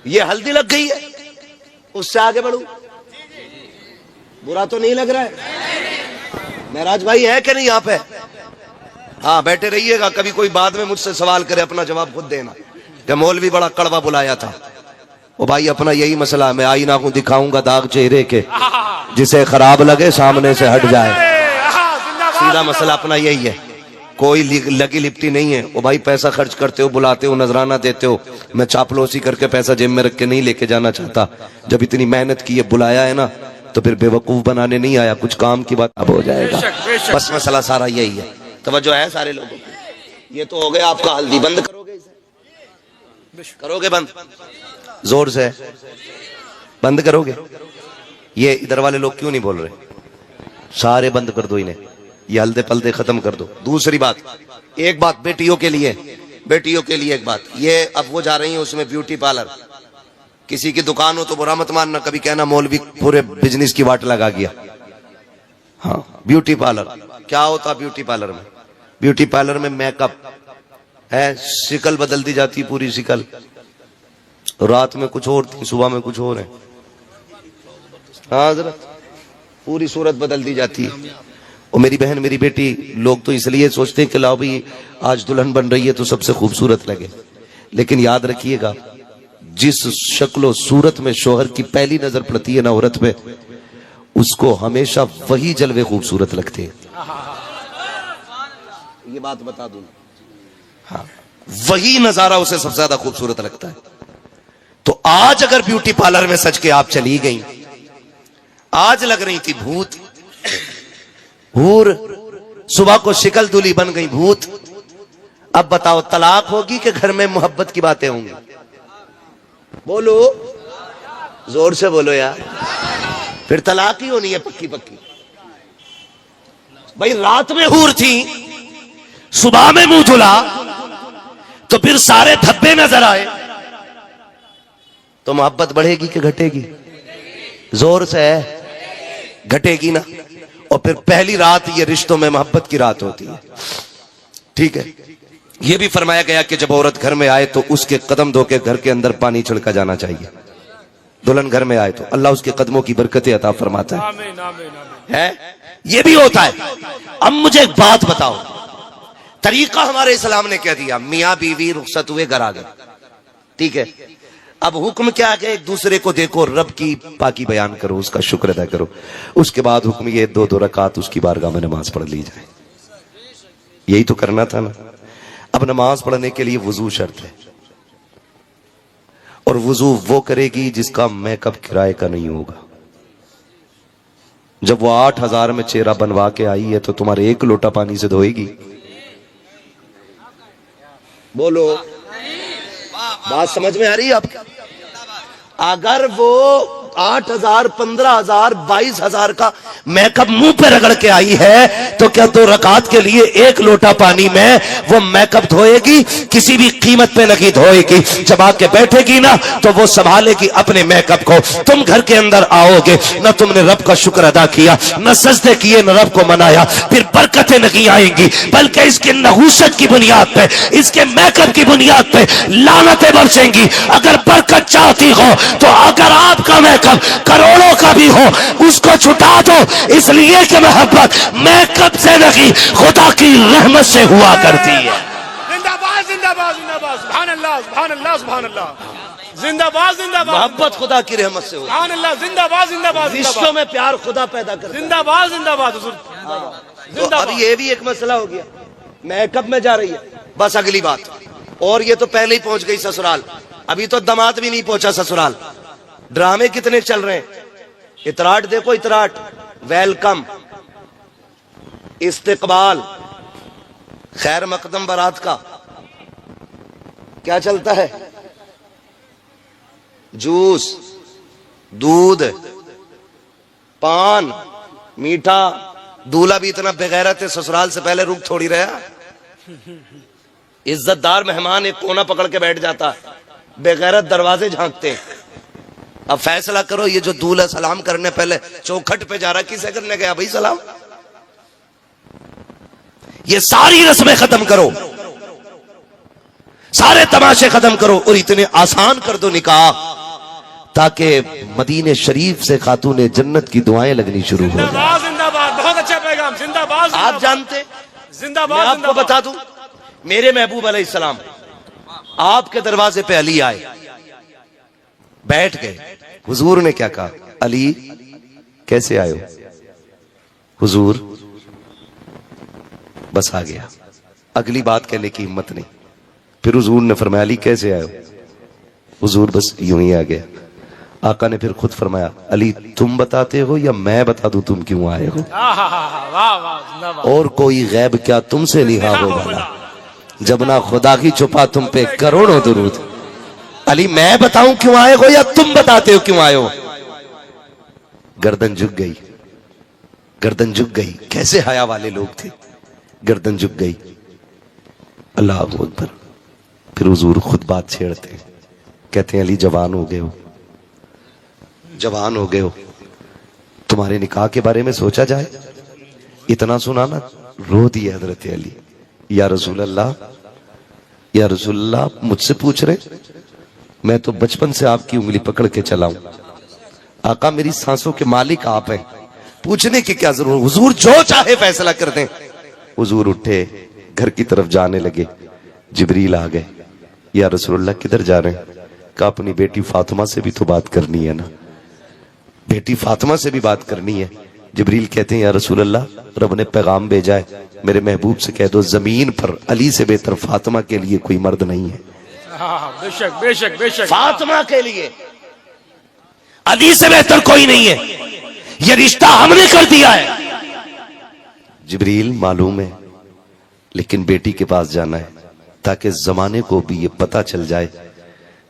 Speaker 1: یہ ہلدی لگ گئی ہے, اس سے آگے بڑھو. برا تو نہیں لگ رہا ہے؟ مہراج بھائی ہے کہ نہیں یہاں پہ؟ ہاں بیٹھے رہیے گا, کبھی کوئی بعد میں مجھ سے سوال کرے اپنا جواب خود دینا کہ مولوی بڑا کڑوا بلایا تھا. وہ بھائی اپنا یہی مسئلہ, میں آئینہ کو دکھاؤں گا داغ چہرے کے, جسے خراب لگے سامنے سے ہٹ جائے. سیدھا مسئلہ اپنا یہی ہے, کوئی لگی لپٹی نہیں ہے. وہ بھائی پیسہ خرچ کرتے ہو, بلاتے ہو, نذرانہ دیتے ہو, میں چاپلوسی کر کے پیسہ جیب میں رکھ کے نہیں لے کے جانا چاہتا. جب اتنی محنت کی ہے, بلایا ہے نا, تو پھر بے وقوف بنانے نہیں آیا, کچھ کام کی بات اب ہو جائے گا. بس مسئلہ سارا یہی ہے. توجہ ہے سارے لوگوں کو. یہ تو ہو گیا آپ کا ہلدی. بند کرو گے اسے, کرو گے بند, زور سے بند کرو گے. یہ ادھر والے لوگ کیوں نہیں بول رہے؟ سارے بند کر دو انہیں, یہ ہلدے پلدے ختم کر دو. دوسری بات, ایک بات بیٹیوں کے لیے, بیٹیوں کے لیے ایک بات, یہ اب وہ جا رہی ہیں اس میں بیوٹی پارلر. کسی کی دکان ہو تو برا مت ماننا, کبھی کہنا مولوی پورے بزنس کی واٹ لگا گیا. ہاں بیوٹی پارلر کیا ہوتا؟ بیوٹی پارلر میں, بیوٹی پارلر میں میک اپ ہے, شکل بدل دی جاتی پوری شکل, رات میں کچھ اور تھی, صبح میں کچھ اور ہے. ہاں حضرت, پوری صورت بدل دی جاتی ہے. اور میری بہن, میری بیٹی, لوگ تو اس لیے سوچتے ہیں کہ لاؤ بھی آج دلہن بن رہی ہے تو سب سے خوبصورت لگے. لیکن یاد رکھیے گا, جس شکل و صورت میں شوہر کی پہلی نظر پڑتی ہے نا عورت پہ, اس کو ہمیشہ وہی جلوے خوبصورت لگتے ہیں. یہ بات بتا دوں. ہاں وہی نظارہ اسے سب سے زیادہ خوبصورت لگتا ہے. تو آج اگر بیوٹی پارلر میں سج کے آپ چلی گئیں, آج لگ رہی تھی بھوت, حور صبح کو شکل دھلی بن گئی بھوت. اب بتاؤ طلاق ہوگی کہ گھر میں محبت کی باتیں ہوں گی؟ بولو, زور سے بولو یار. پھر طلاق ہی ہونی ہے پکی پکی. بھائی رات میں حور تھی, صبح میں منہ دھلا, تو پھر سارے دھبے نظر آئے, تو محبت بڑھے گی کہ گھٹے گی؟ زور سے ہے, گھٹے گی نا. اور پھر پہلی رات یہ رشتوں میں محبت کی رات ہوتی ہے. ٹھیک ہے, یہ بھی فرمایا گیا کہ جب عورت گھر میں آئے تو اس کے قدم دھو کے گھر کے اندر پانی چھڑکا جانا چاہیے. دلہن گھر میں آئے تو اللہ اس کے قدموں کی برکتیں عطا فرماتا ہے.
Speaker 2: آمین آمین آمین.
Speaker 1: ہے یہ بھی ہوتا ہے. اب مجھے ایک بات بتاؤ, طریقہ ہمارے اسلام نے کیا دیا؟ میاں بیوی رخصت ہوئے گھر آ گئے, ٹھیک ہے. اب حکم کیا کہ ایک دوسرے کو دیکھو, رب کی پاکی بیان کرو, اس کا شکر ادا کرو. اس کے بعد حکم یہ 2 رکعت اس کی بارگاہ میں نماز پڑھ لی جائے. یہی تو کرنا تھا نا. اب نماز پڑھنے کے لیے وضو شرط ہے, اور وضو وہ کرے گی جس کا میک اپ کرائے کا نہیں ہوگا. جب وہ 8,000 میں چہرہ بنوا کے آئی ہے تو تمہارے 1 لوٹا پانی سے دھوئے گی؟ بولو, بات سمجھ میں آ رہی ہے آپ؟ اگر وہ 8,000 15,000 22,000 کا میک اپ منہ پہ رگڑ کے آئی ہے تو کیا 2 رکعت کے لیے 1 لوٹا پانی میں وہ میک اپ دھوئے گی؟ کسی بھی قیمت پہ نہیں دھوئے گی. جب آ کے بیٹھے گی نا تو وہ سنبھالے گی اپنے میک اپ کو. تم گھر کے اندر آؤ گے, نہ تم نے رب کا شکر ادا کیا, نہ سجدے کیے, نہ رب کو منایا, پھر برکتیں نہیں آئیں گی, بلکہ اس کے نحوست کی بنیاد پہ, اس کے میک اپ کی بنیاد پہ لعنتیں برسیں گی. اگر برکت چاہتی ہو تو اگر آپ کا میک اپ کروڑوں کا بھی ہو, اس کو چھٹا دو, اس لیے کہ محبت میک اپ سے نہیں خدا کی رحمت سے ہوا کرتی ہے.
Speaker 2: زندہ باد زندہ باد زندہ باد. سبحان اللہ سبحان اللہ سبحان اللہ. زندہ باد زندہ باد.
Speaker 1: محبت خدا کی رحمت سے ہو.
Speaker 2: سبحان اللہ. زندہ باد زندہ باد.
Speaker 1: رشتوں میں پیار خدا پیدا کرتا ہے.
Speaker 2: زندہ باد زندہ باد حضور.
Speaker 1: تو اب یہ بھی ایک مسئلہ ہو گیا, میک اپ میں جا رہی ہے, بس اگلی بات. اور یہ تو پہلے ہی پہنچ گئی سسرال, ابھی تو داماد بھی نہیں پہنچا سسرال. ڈرامے کتنے چل رہے ہیں. اطراٹ دیکھو, اطراٹ, ویلکم, استقبال, خیر مقدم بارات کا کیا چلتا ہے؟ جوس, دودھ, پان, میٹھا. دولہا بھی اتنا بغیرت ہے, سسرال سے پہلے رک تھوڑی رہا. عزت دار مہمان ایک کونا پکڑ کے بیٹھ جاتا, بغیرت دروازے جھانکتے ہیں. اب فیصلہ کرو, یہ جو دولہا سلام کرنے پہلے چوکھٹ پہ جا رہا, کسے کرنے گیا بھائی سلام؟ یہ ساری رسمیں ختم کرو, سارے تماشے ختم کرو, اور اتنے آسان کر دو نکاح تاکہ مدینے شریف سے خاتون جنت کی دعائیں لگنی شروع ہو جائیں.
Speaker 2: زندہ باد. بہت اچھا پیغام. زندہ باد.
Speaker 1: آپ جانتے,
Speaker 2: زندہ
Speaker 1: میں
Speaker 2: باد.
Speaker 1: آپ کو بتا دوں, میرے محبوب علیہ السلام آپ کے دروازے پہ علی آئے, بیٹھ گئے. حضور نے کیا کہا؟ علی کیسے آئے ہو؟ حضور بس آ گیا, اگلی بات کہنے کی ہمت نہیں. پھر حضور نے فرمایا علی کیسے آئے ہو؟ حضور بس یوں ہی آ گیا. آقا نے پھر خود فرمایا علی تم بتاتے ہو یا میں بتا دوں تم کیوں آئے ہو؟ اور کوئی غیب کیا تم سے لہا ہو بھلا, جب نہ خدا کی چھپا تم پہ کروڑوں درود. علی میں بتاؤں کیوں آئے ہو یا تم بتاتے ہو کیوں آئے ہو؟ گردن جھک گئی, گردن جھک گئی. کیسے حیا والے لوگ تھے, گردن جھک گئی. اللہ اکبر. پھر حضور خود بات چھیڑتے ہیں, کہتے ہیں علی جوان ہو گئے ہو, جوان ہو گئے ہو, تمہارے نکاح کے بارے میں سوچا جائے. اتنا سنا نا, رو دیے حضرت علی, یا رسول اللہ, یا رسول اللہ مجھ سے پوچھ رہے, میں تو بچپن سے آپ کی انگلی پکڑ کے چلا ہوں. آقا میری سانسوں کے مالک آپ ہیں, پوچھنے کی کیا ضرورت, حضور جو چاہے فیصلہ کر دیں. حضور اٹھے, گھر کی طرف جانے لگے. جبریل آ گئے, یا رسول اللہ کدھر جا رہے ہیں؟ کہا اپنی بیٹی فاطمہ سے بھی تو بات کرنی ہے نا, بیٹی فاطمہ سے بھی بات کرنی ہے. جبریل کہتے ہیں یا رسول اللہ رب نے پیغام بھیجا ہے میرے محبوب سے کہہ دو زمین پر علی سے بہتر فاطمہ کے لیے کوئی مرد نہیں ہے.
Speaker 2: بے شک بے شک بے شک.
Speaker 1: فاطمہ کے لیے علی سے بہتر کوئی نہیں ہے, یہ رشتہ ہم نے کر دیا ہے. جبریل معلوم ہے لیکن بیٹی کے پاس جانا ہے تاکہ زمانے کو بھی یہ پتا چل جائے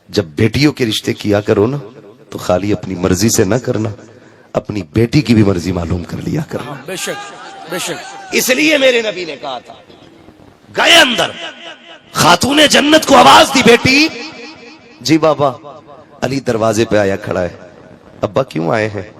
Speaker 1: جب بیٹیوں کے رشتے کیا کرو نا تو خالی اپنی مرضی سے نہ کرنا, اپنی بیٹی کی بھی مرضی معلوم کر لیا کرنا.
Speaker 2: بے شک بے شک.
Speaker 1: اس لیے میرے نبی نے کہا تھا گئے اندر خاتون جنت کو آواز دی بیٹی جی بابا. علی دروازے پہ آیا کھڑا ہے. ابا کیوں آئے ہیں؟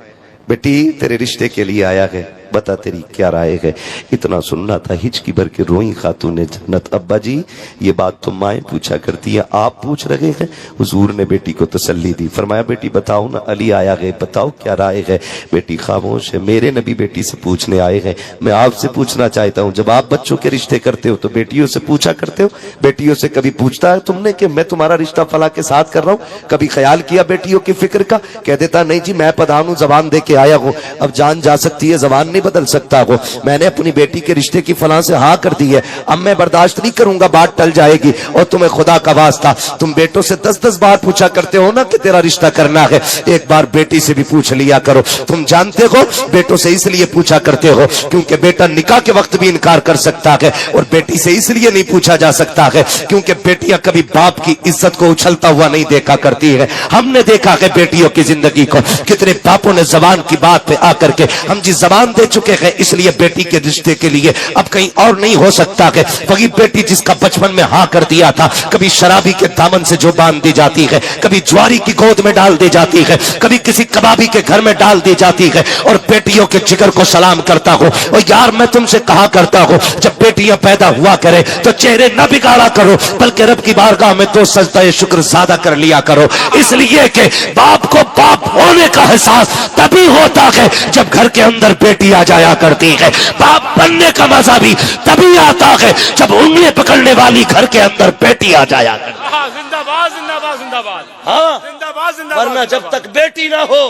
Speaker 1: بیٹی تیرے رشتے کے لیے آیا ہے, بتا تیری کیا رائے ہے. اتنا سننا تھا ہچکی بھر کے روئی خاتون جنت. ابا جی یہ بات تو مائیں پوچھا کرتی ہیں, آپ پوچھ رہے ہیں. حضور نے بیٹی کو تسلی دی, فرمایا بیٹی بتاؤ نا علی آیا ہے, بتاؤ کیا رائے ہے. بیٹی خاموش ہے. میرے نبی بیٹی سے پوچھنے آئے ہیں, میں آپ سے پوچھنا چاہتا ہوں جب آپ بچوں کے رشتے کرتے ہو تو بیٹیوں سے پوچھا کرتے ہو؟ بیٹیوں سے کبھی پوچھتا ہے تم نے کہ میں تمہارا رشتہ فلاں کے ساتھ کر رہا ہوں؟ کبھی خیال کیا بیٹیوں کی فکر کا؟ کہہ دیتا نہیں جی میں پدھان ہوں, زبان دے کے آیا ہوں, اب جان جا سکتی ہے, زبان نہیں بدل سکتا ہو. میں نے اپنی بیٹی کے رشتے کی فلاں سے ہاں کر دی ہے, اب میں برداشت نہیں کروں گا, بات ٹل جائے گی. اور تمہیں خدا کا واسطہ تم بیٹوں سے 10 بار پوچھا کرتے ہو نا کہ تیرا رشتہ کرنا ہے, ایک بار بیٹی سے بھی پوچھ لیا کرو. تم جانتے ہو بیٹوں سے اس لیے پوچھا کرتے ہو کیونکہ بیٹا نکاح کے وقت بھی انکار کر سکتا ہے, اور بیٹی سے اس لیے نہیں پوچھا جا سکتا ہے کیونکہ بیٹیاں کبھی باپ کی عزت کو اچھلتا ہوا نہیں دیکھا کرتی ہے. ہم نے دیکھا ہے بیٹیوں کی زندگی کو کتنے باپوں نے زبان کی بات پہ آ کر کے ہم جی زبان دے چکے ہیں, اس لیے بیٹی کے رشتے کے لیے اب کہیں اور نہیں ہو سکتا ہے. وہی بیٹی جس کا بچپن میں ہاں کر دیا تھا, کبھی شرابی کے دامن سے جو باندھ دی جاتی ہے, کبھی جواری کی گود میں ڈال دی جاتی ہے, کبھی کسی کبابی کے گھر میں ڈال دی جاتی ہے. اور بیٹیوں کے جگر کو سلام کرتا ہوں. اور یار میں تم سے کہا کرتا ہوں جب بیٹیاں پیدا ہوا کرے تو چہرے نہ بگاڑا کرو, بلکہ رب کی بارگاہ میں تو سجدہ شکر زیادہ کر لیا کرو. اس لیے کہ باپ کو باپ ہونے کا احساس تبھی ہوتا ہے جب گھر کے اندر بیٹی آ جایا کرتی ہے. باپ بننے کا مزہ بھی تبھی آتا ہے جب انگلی پکڑنے والی گھر کے اندر بیٹی آ جایا کرتی ہے.
Speaker 2: زندہ باد زندہ باد زندہ باد.
Speaker 1: ہاں
Speaker 2: زندہ باد زندہ باد.
Speaker 1: ورنہ جب تک بیٹی نہ ہو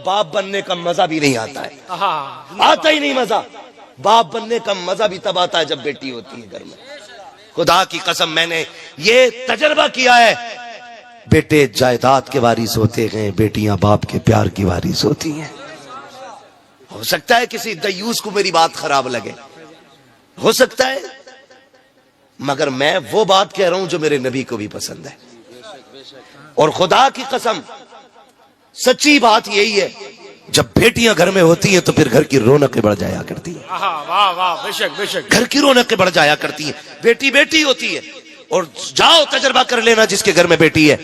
Speaker 1: باپ بننے کا مزہ بھی نہیں آتا ہے, آتا ہی نہیں مزہ. باپ بننے کا مزہ بھی تب آتا ہے جب بیٹی ہوتی ہے گھر میں. خدا کی قسم میں نے یہ تجربہ کیا ہے, بیٹے جائیداد کے وارث ہوتے ہیں, بیٹیاں باپ کے پیار کی وارث ہوتی ہیں. ہو سکتا ہے کسی دیوس کو میری بات خراب لگے, ہو سکتا ہے, مگر میں وہ بات کہہ رہا ہوں جو میرے نبی کو بھی پسند ہے. اور خدا کی قسم سچی بات یہی ہے, جب بیٹیاں گھر میں ہوتی ہیں تو پھر گھر کی رونقیں بڑھ جایا کرتی ہیں.
Speaker 2: واہ واہ بے شک بے شک.
Speaker 1: گھر کی رونقیں بڑھ جایا کرتی ہیں. بیٹی بیٹی ہوتی ہے. اور جاؤ تجربہ کر لینا جس کے گھر میں بیٹی ہے,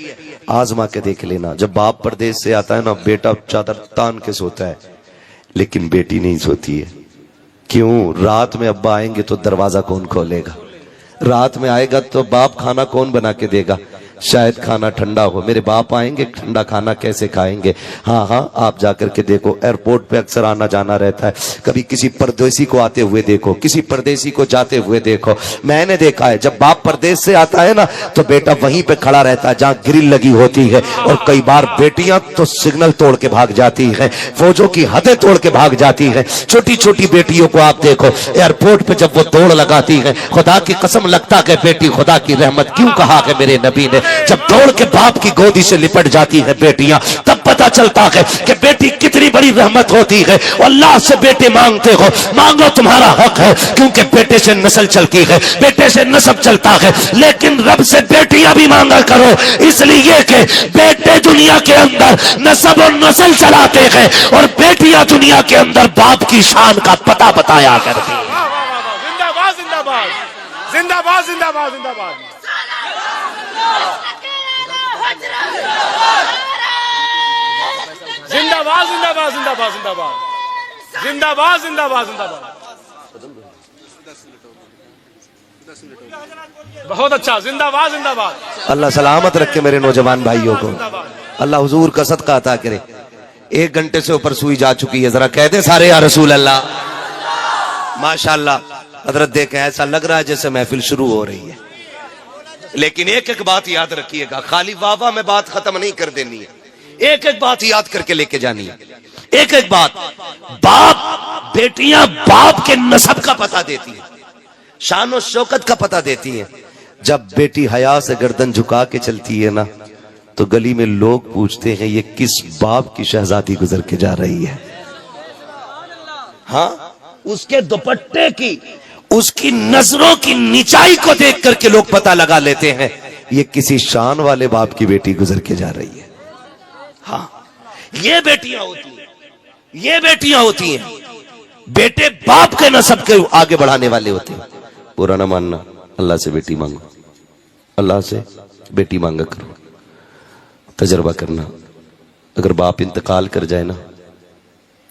Speaker 1: آزما کے دیکھ لینا. جب باپ پردیس سے آتا ہے نا, بیٹا چادر تان کے سوتا ہے لیکن بیٹی نہیں سوتی ہے. کیوں؟ رات میں ابا آئیں گے تو دروازہ کون کھولے گا؟ رات میں آئے گا تو باپ کھانا کون بنا کے دے گا؟ شاید کھانا ٹھنڈا ہو, میرے باپ آئیں گے ٹھنڈا کھانا کیسے کھائیں گے؟ ہاں ہاں آپ جا کر کے دیکھو, ایئرپورٹ پہ اکثر آنا جانا رہتا ہے, کبھی کسی پردیسی کو آتے ہوئے دیکھو, کسی پردیسی کو جاتے ہوئے دیکھو. میں نے دیکھا ہے جب باپ پردیس سے آتا ہے نا تو بیٹا وہیں پہ کھڑا رہتا ہے جہاں گرل لگی ہوتی ہے. اور کئی بار بیٹیاں تو سگنل توڑ کے بھاگ جاتی ہیں, فوجوں کی حدیں توڑ کے بھاگ جاتی ہیں. چھوٹی چھوٹی بیٹیوں کو آپ دیکھو ایئرپورٹ پہ جب وہ دوڑ لگاتی ہیں, خدا کی قسم لگتا کہ بیٹی خدا کی رحمت. کیوں کہا کہ میرے نبی نے جب دوڑ کے باپ کی گودی سے لپٹ جاتی ہے بیٹیاں, تب پتا چلتا ہے کہ بیٹی کتنی بڑی رحمت ہوتی ہے. اللہ سے بیٹے مانگتے ہو, مانگو تمہارا حق ہے, کیونکہ بیٹے سے نسل چلتی ہے, بیٹے سے نسب چلتا ہے. لیکن رب سے بیٹیاں بھی مانگا کرو, اس لیے کہ بیٹے دنیا کے اندر نسب اور نسل چلاتے ہیں اور بیٹیاں دنیا کے اندر باپ کی شان کا پتہ بتایا کرتی ہیں.
Speaker 2: زندہ باد زندہ باد زندہ باد زندہ باد زندہ باد. زندہ باد زندہ باد زندہ باد زندہ باد زندہ باد زندہ باد زندہ باد. بہت اچھا, زندہ باد زندہ باد.
Speaker 1: اللہ سلامت رکھے میرے نوجوان بھائیوں کو, اللہ حضور کا صدقہ عطا کرے. 1 گھنٹے سے اوپر سوئی جا چکی ہے, ذرا کہہ دیں سارے یا رسول اللہ. ماشاءاللہ حضرت دیکھیں ایسا لگ رہا ہے جیسے محفل شروع ہو رہی ہے, لیکن ایک ایک بات یاد رکھیے گا, خالی واہ واہ میں بات ختم نہیں کر دینی ہے, ایک ایک بات یاد کر کے لے کے جانی ہے. ایک ایک بات بیٹیاں باپ کے نسب کا پتہ دیتی ہیں، شان و شوکت کا پتہ دیتی ہیں. جب بیٹی حیا سے گردن جھکا کے چلتی ہے نا تو گلی میں لوگ پوچھتے ہیں یہ کس باپ کی شہزادی گزر کے جا رہی ہے. ہاں، اس کے دوپٹے کی، اس کی نظروں کی نیچائی کو دیکھ کر کے لوگ پتہ لگا لیتے ہیں یہ کسی شان والے باپ کی بیٹی گزر کے جا رہی ہے. ہاں، یہ بیٹیاں ہوتی ہیں، یہ بیٹیاں ہوتی ہیں. بیٹے باپ کے نسب کے آگے بڑھانے والے ہوتے ہیں. برا نہ ماننا، اللہ سے بیٹی مانگو، اللہ سے بیٹی مانگا کرو. تجربہ کرنا، اگر باپ انتقال کر جائے نا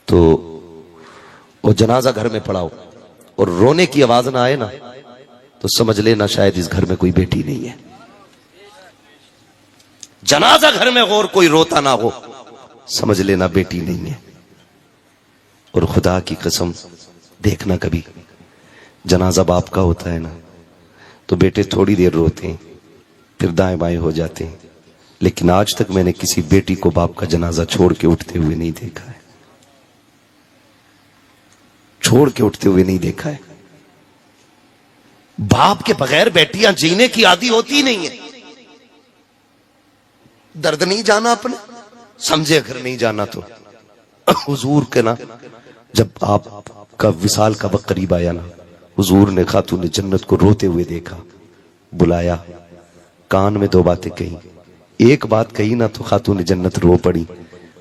Speaker 1: تو وہ جنازہ گھر میں پڑاؤ اور رونے کی آواز نہ آئے نا تو سمجھ لینا شاید اس گھر میں کوئی بیٹی نہیں ہے. جنازہ گھر میں اور کوئی روتا نہ ہو سمجھ لینا بیٹی نہیں ہے. اور خدا کی قسم دیکھنا، کبھی جنازہ باپ کا ہوتا ہے نا تو بیٹے تھوڑی دیر روتے ہیں پھر دائیں بائیں ہو جاتے ہیں، لیکن آج تک میں نے کسی بیٹی کو باپ کا جنازہ چھوڑ کے اٹھتے ہوئے نہیں دیکھا ہے، چھوڑ کے اٹھتے ہوئے نہیں دیکھا ہے. باپ کے بغیر بیٹیاں جینے کی عادی ہوتی نہیں ہے. درد نہیں جانا اپنے، سمجھے اگر نہیں جانا تو حضور کے نا جب آپ کا وصال کا وقت قریب آیا نا، حضور نے خاتون جنت کو روتے ہوئے دیکھا، بلایا، کان میں 2 باتیں کہی. ایک بات کہی نا تو خاتون جنت رو پڑی،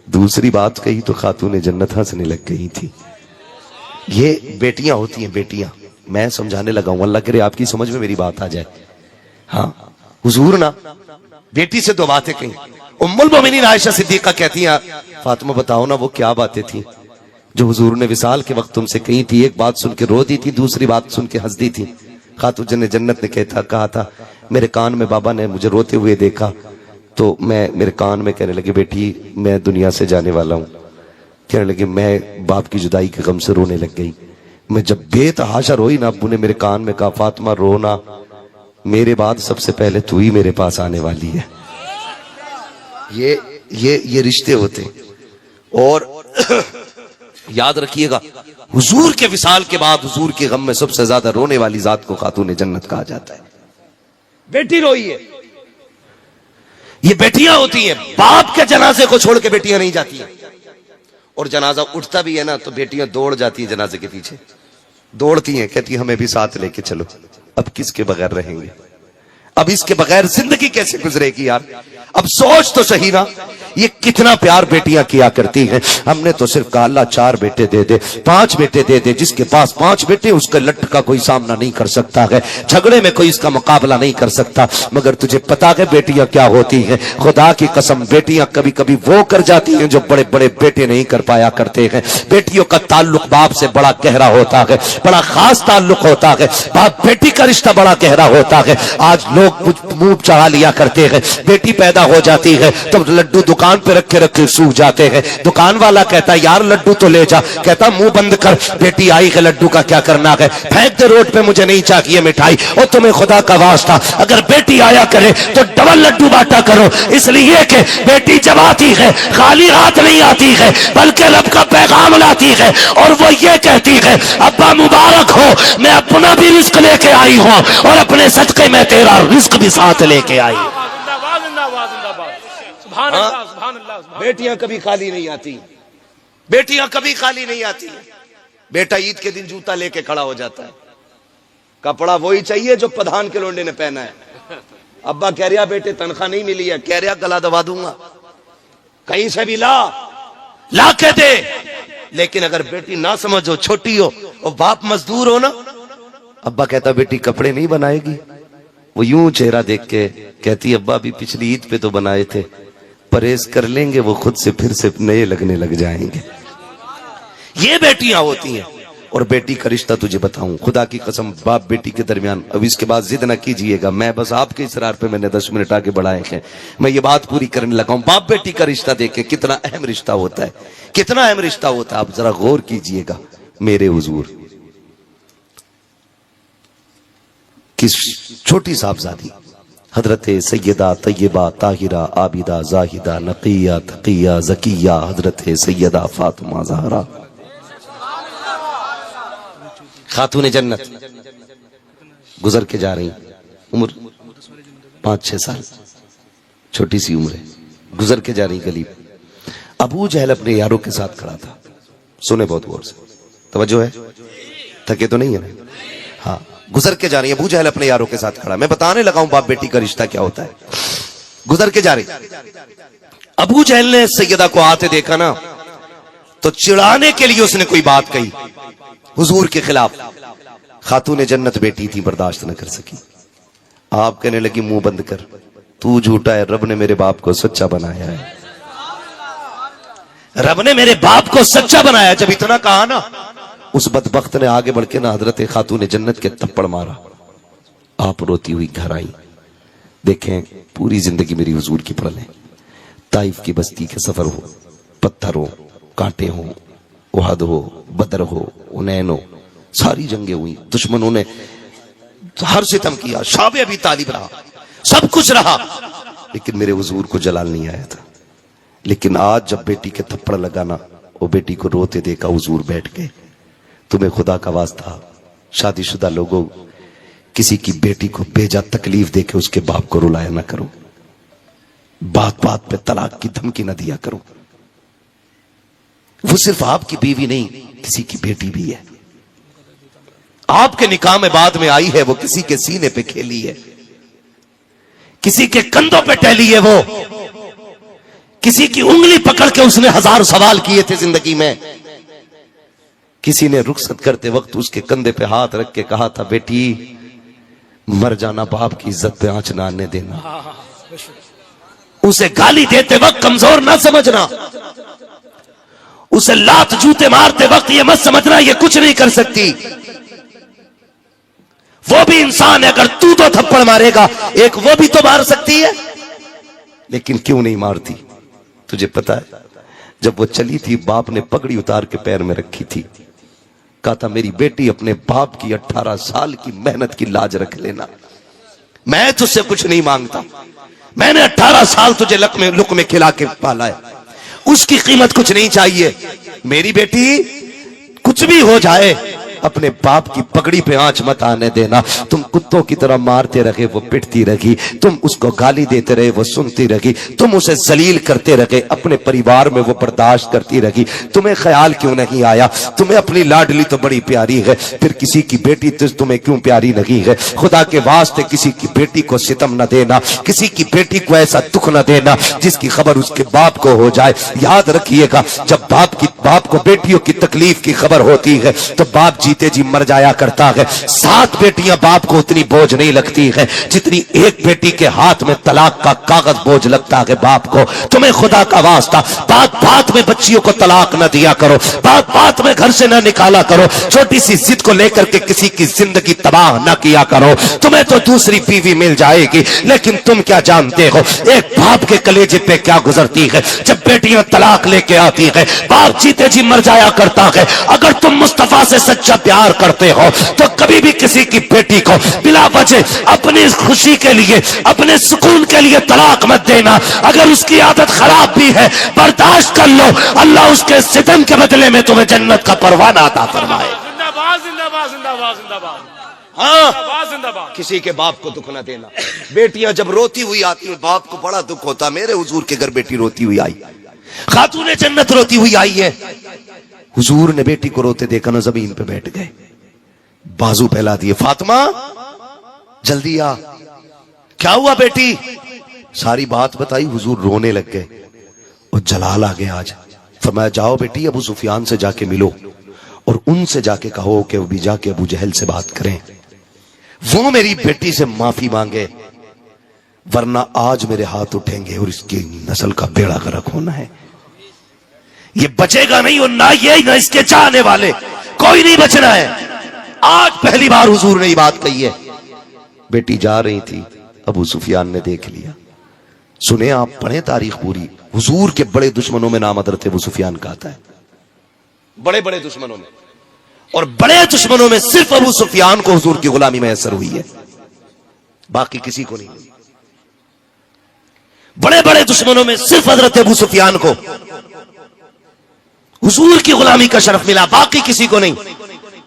Speaker 1: دوسری بات کہی تو خاتون جنت ہنسنے لگ گئی تھی. یہ بیٹیاں ہوتی ہیں، بیٹیاں. میں سمجھانے لگا ہوں، اللہ کرے آپ کی سمجھ میں میری بات آ جائے. ہاں، حضور نا بیٹی سے 2 باتیں کہیں. ام المومنین عائشہ صدیقہ کہتی ہیں فاطمہ بتاؤ نا وہ کیا باتیں تھیں جو حضور نے وصال کے وقت تم سے کہی تھی. ایک بات سن کے رو دی تھی، دوسری بات سن کے ہنس دی تھی. خاتون جنت نے کہا تھا میرے کان میں بابا نے مجھے روتے ہوئے دیکھا تو میرے کان میں کہنے لگے بیٹی میں دنیا سے جانے والا ہوں. کہنے لگے میں باپ کی جدائی کے غم سے رونے لگ گئی. میں جب بے تحاشا روئی نا، ابو نے میرے کان میں کہا فاطمہ رونا، میرے بعد سب سے پہلے تو ہی میرے پاس آنے والی ہے. یہ رشتے ہوتے ہیں. اور یاد رکھیے گا حضور کے وصال کے بعد حضور کے غم میں سب سے زیادہ رونے والی ذات کو خاتون جنت کہا جاتا ہے. بیٹی روئی ہے. یہ بیٹیاں ہوتی ہیں. باپ کے جنازے کو چھوڑ کے بیٹیاں نہیں جاتی ہیں. اور جنازہ اٹھتا بھی ہے نا تو بیٹیاں دوڑ جاتی ہیں جنازے کے پیچھے، دوڑتی ہیں، کہتی ہیں ہمیں بھی ساتھ لے کے چلو. اب کس کے بغیر رہیں گے؟ اب اس کے بغیر زندگی کیسے گزرے گی یار؟ اب سوچ تو صحیح نا، یہ کتنا پیار بیٹیاں کیا کرتی ہیں. ہم نے تو صرف کہا اللہ 4 بیٹے دے دے، 5 بیٹے دے دے. جس کے پاس 5 بیٹے اس کے لٹ کا کوئی سامنا نہیں کر سکتا ہے، جھگڑے میں کوئی اس کا مقابلہ نہیں کر سکتا. مگر تجھے پتا ہے بیٹیاں کیا ہوتی ہیں؟ خدا کی قسم بیٹیاں کبھی کبھی وہ کر جاتی ہیں جو بڑے بڑے بیٹے نہیں کر پایا کرتے ہیں. بیٹیوں کا تعلق باپ سے بڑا گہرا ہوتا ہے، بڑا خاص تعلق ہوتا ہے. باپ بیٹی کا رشتہ بڑا گہرا ہوتا ہے. آج لوگ منہ چڑھا لیا کرتے ہیں. بیٹی پیدا ہو جاتی ہے تو لڈو دکان پہ رکھے رکھے سوکھ جاتے ہیں. دکان والا کہتا یار لڈو تو لے جا، کہتا منہ بند کر، بیٹی آئی ہے لڈو کا کیا کرنا ہے، پھینک دے روڈ پہ، مجھے نہیں چاہیے مٹھائی. اور تمہیں خدا کا واسطہ اگر بیٹی آیا کرے تو ڈبل لڈو باٹا کرو، اس لیے کہ بیٹی جب آتی ہے خالی ہاتھ نہیں آتی ہے بلکہ رب کا پیغام لاتی ہے. اور وہ یہ کہتی ہے ابا مبارک ہو، میں اپنا بھی رزق لے کے آئی ہوں اور اپنے صدقے میں تیرا رزق بھی ساتھ لے کے آئی. بیٹیاں کبھی خالی نہیں آتی، بیٹیاں کبھی خالی نہیں آتی. بیٹا عید کے دن جوتا لے کے کھڑا ہو جاتا ہے، کپڑا وہی چاہیے جو پدھان کے لونڈے نے پہنا ہے. ابا کہہ رہا بیٹے تنخواہ نہیں ملی ہے، کہہ رہا گلا دبا دوں گا، کہیں سے بھی لا کے دے. لیکن اگر بیٹی نہ سمجھو، چھوٹی ہو اور باپ مزدور ہو نا، ابا کہتا بیٹی کپڑے نہیں بنائے گی، وہ یوں چہرہ دیکھ کے کہتی ابا بھی پچھلی عید پہ تو بنائے تھے، پرہیز کر لیں گے وہ خود سے پھر سے نئے لگنے لگ جائیں گے. یہ بیٹیاں ہوتی ہیں. اور بیٹی کا رشتہ تجھے بتاؤں خدا کی قسم باپ بیٹی کے درمیان، اب اس کے بعد ضد نہ کیجئے گا، میں بس آپ کے اصرار پہ میں نے 10 منٹ آگے بڑھائے ہیں، میں یہ بات پوری کرنے لگا ہوں. باپ بیٹی کا رشتہ دیکھیں کتنا اہم رشتہ ہوتا ہے، کتنا اہم رشتہ ہوتا ہے. آپ ذرا غور کیجئے گا. میرے حضور کس چھوٹی صاحبزادی حضرت سیدہ طیبہ طاہرہ عابدہ زاہدہ نقیہ تقیہ زکیہ حضرت سیدہ فاطمہ زہرا خاتون جنت گزر کے جا رہی، عمر 5-6 سال، چھوٹی سی عمر ہے، گزر کے جا رہی گلی۔ ابو جہل اپنے یاروں کے ساتھ کھڑا تھا، سنے بہت غور سے، توجہ ہے، تھکے تو نہیں ہے نا؟ ہاں، گزر کے جا رہی ابو جہل اپنے یاروں کے ساتھ کھڑا۔ میں بتانے لگا ہوں باپ بیٹی کا رشتہ کیا ہوتا ہے۔ گزر کے جا رہی، ابو جہل نے سیدہ کو آتے دیکھا نا تو چڑھانے کے لیے اس نے کوئی بات کہی حضور کے خلاف۔ خاتون جنت بیٹی تھی، برداشت نہ کر سکی۔ آپ کہنے لگی منہ بند کر، تو جھوٹا ہے، رب نے میرے باپ کو سچا بنایا ہے، رب نے میرے باپ کو سچا بنایا۔ جب اتنا کہا نا، اس بدبخت نے آگے بڑھ کے نا حضرت خاتون جنت کے تپڑ مارا۔ آپ روتی ہوئی گھر آئی۔ دیکھیں پوری زندگی میری حضور کی پڑھ لیں، طائف کی بستی کے سفر ہو، پتھر ہو، کانٹے ہوں، احد ہو، بدر ہو، حنین ہو، ساری جنگیں ہوئی، دشمنوں نے ہر ستم کیا، شعب ابی طالب رہا، سب کچھ رہا، لیکن میرے حضور کو جلال نہیں آیا تھا۔ لیکن آج جب بیٹی کے تھپڑ لگانا، وہ بیٹی کو روتے دیکھا، حضور بیٹھ گئے۔ تمہیں خدا کا واسطہ شادی شدہ لوگوں، کسی کی بیٹی کو بیجا تکلیف دے کے اس کے باپ کو رلایا نہ کرو، بات بات پہ طلاق کی دھمکی نہ دیا کرو۔ وہ صرف آپ کی بیوی نہیں، کسی کی بیٹی بھی ہے۔ آپ کے نکاح میں بعد میں آئی ہے، وہ کسی کے سینے پہ کھیلی ہے، کسی کے کندھوں پہ ٹہلی ہے، وہ کسی کی انگلی پکڑ کے اس نے 1000 سوال کیے تھے زندگی میں۔ کسی نے رخصت کرتے وقت اس کے کندھے پہ ہاتھ رکھ کے کہا تھا، بیٹی مر جانا، باپ کی عزت پہ آنچ نہ آنے دینا۔ اسے گالی دیتے وقت کمزور نہ سمجھنا، اسے لات جوتے مارتے وقت یہ مت سمجھنا یہ کچھ نہیں کر سکتی، وہ بھی انسان ہے۔ اگر تو تھپڑ مارے گا، ایک وہ بھی تو مار سکتی ہے، لیکن کیوں نہیں مارتی؟ تجھے پتا ہے جب وہ چلی تھی، باپ نے پگڑی اتار کے پیر میں رکھی تھی، کہا تھا میری بیٹی اپنے باپ کی 18 سال کی محنت کی لاج رکھ لینا، میں تجھ سے کچھ نہیں مانگتا، میں نے 18 سال تجھے لک میں کھلا کے پالا ہے، اس کی قیمت کچھ نہیں چاہیے۔ میری بیٹی کچھ بھی ہو جائے، اپنے باپ کی پگڑی پہ آنچ مت آنے دینا۔ تم کتوں کی طرح مارتے رہے، وہ پٹتی رہی، تم اس کو گالی دیتے رہے، وہ سنتی رہی، تم اسے ذلیل کرتے رہے، اپنے پریوار میں وہ برداشت کرتی رہی۔ تمہیں خیال کیوں نہیں آیا؟ تمہیں اپنی لاڈلی تو بڑی پیاری ہے، پھر کسی کی بیٹی تمہیں کیوں پیاری نہیں ہے؟ خدا کے واسطے کسی کی بیٹی کو ستم نہ دینا، کسی کی بیٹی کو ایسا دکھ نہ دینا جس کی خبر اس کے باپ کو ہو جائے۔ یاد رکھیے گا، جب باپ کو بیٹیوں کی تکلیف کی خبر ہوتی ہے تو باپ جیتے جی مر جایا کرتا ہے۔ 7 بیٹیاں باپ کو اتنی بوجھ نہیں لگتی ہے جتنی ایک بیٹی کے ہاتھ میں طلاق کا کاغذ بوجھ لگتا ہے باپ کو۔ تمہیں خدا کا واسطہ بات میں بچیوں کو طلاق نہ دیا کرو، بات میں گھر سے نہ نکالا کرو، چھوٹی سی ضد کو لے کر کے کسی کی زندگی تباہ نہ کیا کرو۔ تمہیں تو دوسری بیوی مل جائے گی، لیکن تم کیا جانتے ہو ایک باپ کے کلیجے پہ کیا گزرتی ہے جب بیٹیاں طلاق لے کے آتی ہے، باپ جیتے جی مر جایا کرتا ہے۔ اگر تم مصطفیٰ سے سچا پیار کرتے ہو تو کبھی بھی کسی کی بیٹی کو بلا وجہ اپنی خوشی کے لیے، اپنے سکون کے لیے طلاق مت دینا۔ اگر اس کی عادت خراب بھی ہے برداشت کر لو، اللہ اس کے ستم کے بدلے میں تمہیں جنت کا پروانہ عطا فرمائے۔
Speaker 2: زندہ باد، زندہ باد، زندہ باد، زندہ باد،
Speaker 1: ہاں،
Speaker 2: زندہ باد۔
Speaker 1: کسی کے باپ کو دکھ نہ دینا۔ بیٹیاں جب روتی ہوئی آتی ہیں باپ کو بڑا دکھ ہوتا۔ میرے حضور کے گھر بیٹی روتی ہوئی آئی، خاتون جنت روتی ہوئی آئی ہے۔ حضور نے بیٹی کو روتے دیکھا نا، زمین پہ بیٹھ گئے، بازو پھیلا دیے، فاطمہ جلدی آ، کیا ہوا بیٹی؟ ساری بات بتائی، حضور رونے لگ گئے اور جلال آ گیا آج۔ فرمایا جاؤ بیٹی ابو سفیان سے جا کے ملو اور ان سے جا کے کہو کہ وہ بھی جا کے ابو جہل سے بات کریں، وہ میری بیٹی سے معافی مانگے، ورنہ آج میرے ہاتھ اٹھیں گے اور اس کی نسل کا بیڑا غرق ہونا ہے۔ یہ بچے گا نہیں، اور نہ یہ نہ اس کے چاہنے والے، کوئی نہیں بچنا ہے۔ آج پہلی بار حضور نے یہ بات کہی ہے۔ بیٹی جا رہی تھی، ابو سفیان نے دیکھ لیا۔ سنیں آپ، پڑھیں تاریخ پوری، حضور کے بڑے دشمنوں میں نام حضرت ابو سفیان کا آتا ہے، بڑے بڑے دشمنوں میں، اور بڑے دشمنوں میں صرف ابو سفیان کو حضور کی غلامی میسر ہوئی ہے، باقی کسی کو نہیں۔ بڑے بڑے دشمنوں میں صرف حضرت ابو سفیان کو حضور کی غلامی کا شرف ملا، باقی کسی کو نہیں۔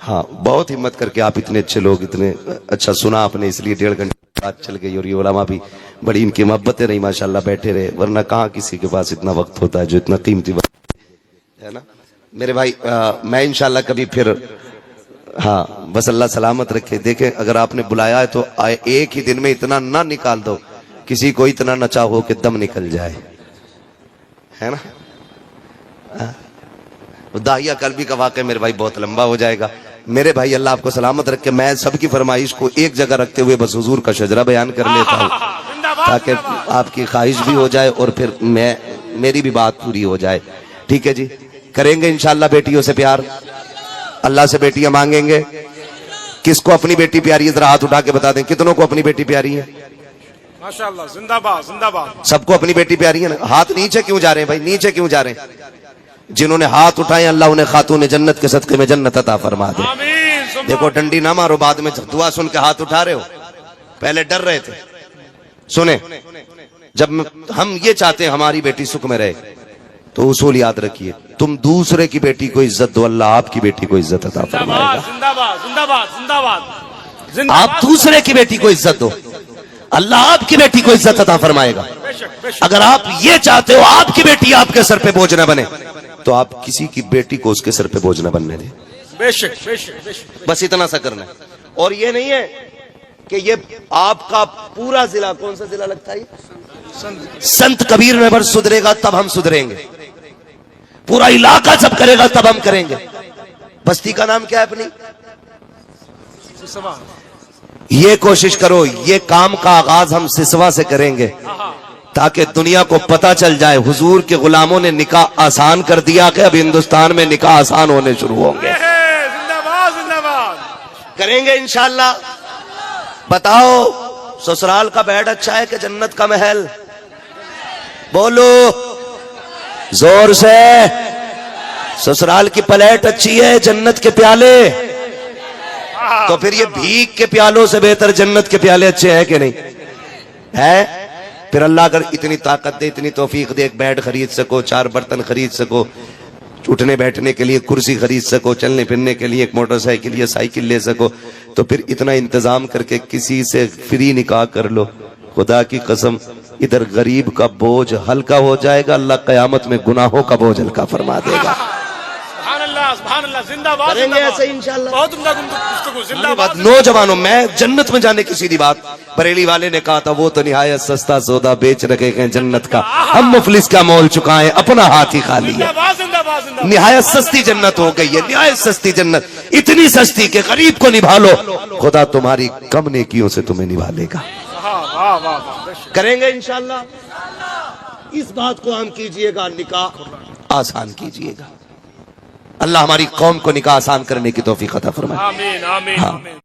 Speaker 1: ہاں بہت ہمت کر کے آپ اتنے اچھے لوگ، اتنے اچھا سنا آپ نے، اس لیے 1.5 گھنٹے بات چل گئی. اور یہ علماء بھی بڑی ان کی محبتیں رہی ماشاءاللہ، بیٹھے رہے، ورنہ کہاں کسی کے پاس اتنا وقت ہوتا ہے جو اتنا قیمتی وقت ہے نا میرے بھائی. میں انشاءاللہ کبھی پھر، ہاں بس اللہ سلامت رکھے. دیکھیں اگر آپ نے بلایا ہے تو ایک ہی دن میں اتنا نہ نکال دو کسی کو اتنا نچا ہو کہ دم نکل جائے، ہے نا. داہیہ قلبی کا واقعہ میرے بھائی بہت لمبا ہو جائے گا. میرے بھائی اللہ آپ کو سلامت رکھے. میں سب کی فرمائش کو ایک جگہ رکھتے ہوئے بس حضور کا شجرہ بیان کر لیتا ہوں تاکہ آپ کی خواہش بھی ہو جائے اور پھر میری بھی بات پوری ہو جائے. ٹھیک ہے جی، کریں گے انشاءاللہ بیٹیوں سے پیار، اللہ سے بیٹیاں مانگیں گے. کس کو اپنی بیٹی پیاری ہے ذرا ہاتھ اٹھا کے بتا دیں، کتنوں کو اپنی بیٹی پیاری ہے؟
Speaker 2: ماشاءاللہ، زندہ باد زندہ باد.
Speaker 1: سب کو اپنی بیٹی پیاری ہے نا؟ ہاتھ نیچے کیوں جا رہے ہیں بھائی، نیچے کیوں جا رہے ہیں؟ جنہوں نے ہاتھ اٹھائے اللہ انہیں خاتون جنت کے صدقے میں جنت عطا فرما دے.
Speaker 2: آمین.
Speaker 1: دیکھو ڈنڈی نہ مارو، بعد میں دعا سن کے ہاتھ اٹھا رہے ہو، پہلے ڈر رہے تھے. سنیں، جب ہم یہ چاہتے ہیں ہماری بیٹی سکھ میں رہے تو اصول یاد رکھیے، تم دوسرے کی بیٹی کو عزت دو، اللہ آپ کی بیٹی کو عزت عطا فرمائے گا.
Speaker 2: زندہ باد زندہ باد زندہ باد.
Speaker 1: آپ دوسرے کی بیٹی کو عزت دو، اللہ آپ کی بیٹی کو عزت عطا فرمائے گا. اگر آپ یہ چاہتے ہو آپ کی بیٹی آپ کے سر پہ بوجھ نہ بنے تو آپ کسی کی بیٹی کو اس کے سر پہ بوجھ نہ بننے دیں.
Speaker 2: بے شک بے شک بے شک.
Speaker 1: بس اتنا سا کرنا ہے. اور یہ نہیں ہے کہ یہ آپ کا پورا ضلع، کون سا ضلع لگتا ہے؟ سنت کبیر نگر سدھرے گا تب ہم سدھریں گے، پورا علاقہ جب کرے گا تب ہم کریں گے. بستی کا نام کیا ہے اپنی؟ یہ کوشش کرو یہ کام کا آغاز ہم سسوا سے کریں گے تاکہ دنیا کو پتا چل جائے حضور کے غلاموں نے نکاح آسان کر دیا کہ اب ہندوستان میں نکاح آسان ہونے شروع ہوں گے.
Speaker 2: زندہ باد زندہ باد.
Speaker 1: کریں گے انشاءاللہ. بتاؤ سسرال کا بیڈ اچھا ہے کہ جنت کا محل؟ بولو زور سے. سسرال کی پلیٹ اچھی ہے، جنت کے پیالے؟ تو پھر یہ بھیک کے پیالوں سے بہتر جنت کے پیالے اچھے ہیں کہ نہیں ہے؟ پھر اللہ اگر اتنی طاقت دے، اتنی توفیق دے، ایک بیڈ خرید سکو، 4 برتن خرید سکو، اٹھنے بیٹھنے کے لیے کرسی خرید سکو، چلنے پھرنے کے لیے ایک موٹر سائیکل یا سائیکل لے سکو، تو پھر اتنا انتظام کر کے کسی سے فری نکاح کر لو. خدا کی قسم ادھر غریب کا بوجھ ہلکا ہو جائے گا، اللہ قیامت میں گناہوں کا بوجھ ہلکا فرما دے گا.
Speaker 2: سبحان اللہ سبحان اللہ. زندہ باد.
Speaker 1: کریں گے ایسے انشاءاللہ.
Speaker 2: بہت عمدہ گفتگو. زندہ باد.
Speaker 1: نوجوانوں، میں جنت میں جانے کی سیدھی بات، بریلی والے نے کہا تھا وہ تو نہایت سستا سودا بیچ رکھے ہیں جنت کا، ہم مفلس کا مول چکائیں اپنا ہاتھ ہی خالی ہے.
Speaker 2: زندہ باد زندہ باد زندہ باد.
Speaker 1: نہایت سستی جنت ہو گئی ہے، نہایت سستی جنت، اتنی سستی کہ غریب کو نبھا لو خدا تمہاری کم نیکیوں سے تمہیں نبھا لے گا.
Speaker 2: واہ واہ واہ. بے شک.
Speaker 1: کریں گے انشاءاللہ. اس بات کو ہم کیجئے گا، نکاح آسان کیجئے گا. اللہ ہماری قوم کو نکاح آسان کرنے کی توفیق عطا فرمائے.
Speaker 2: آمین آمین آمین.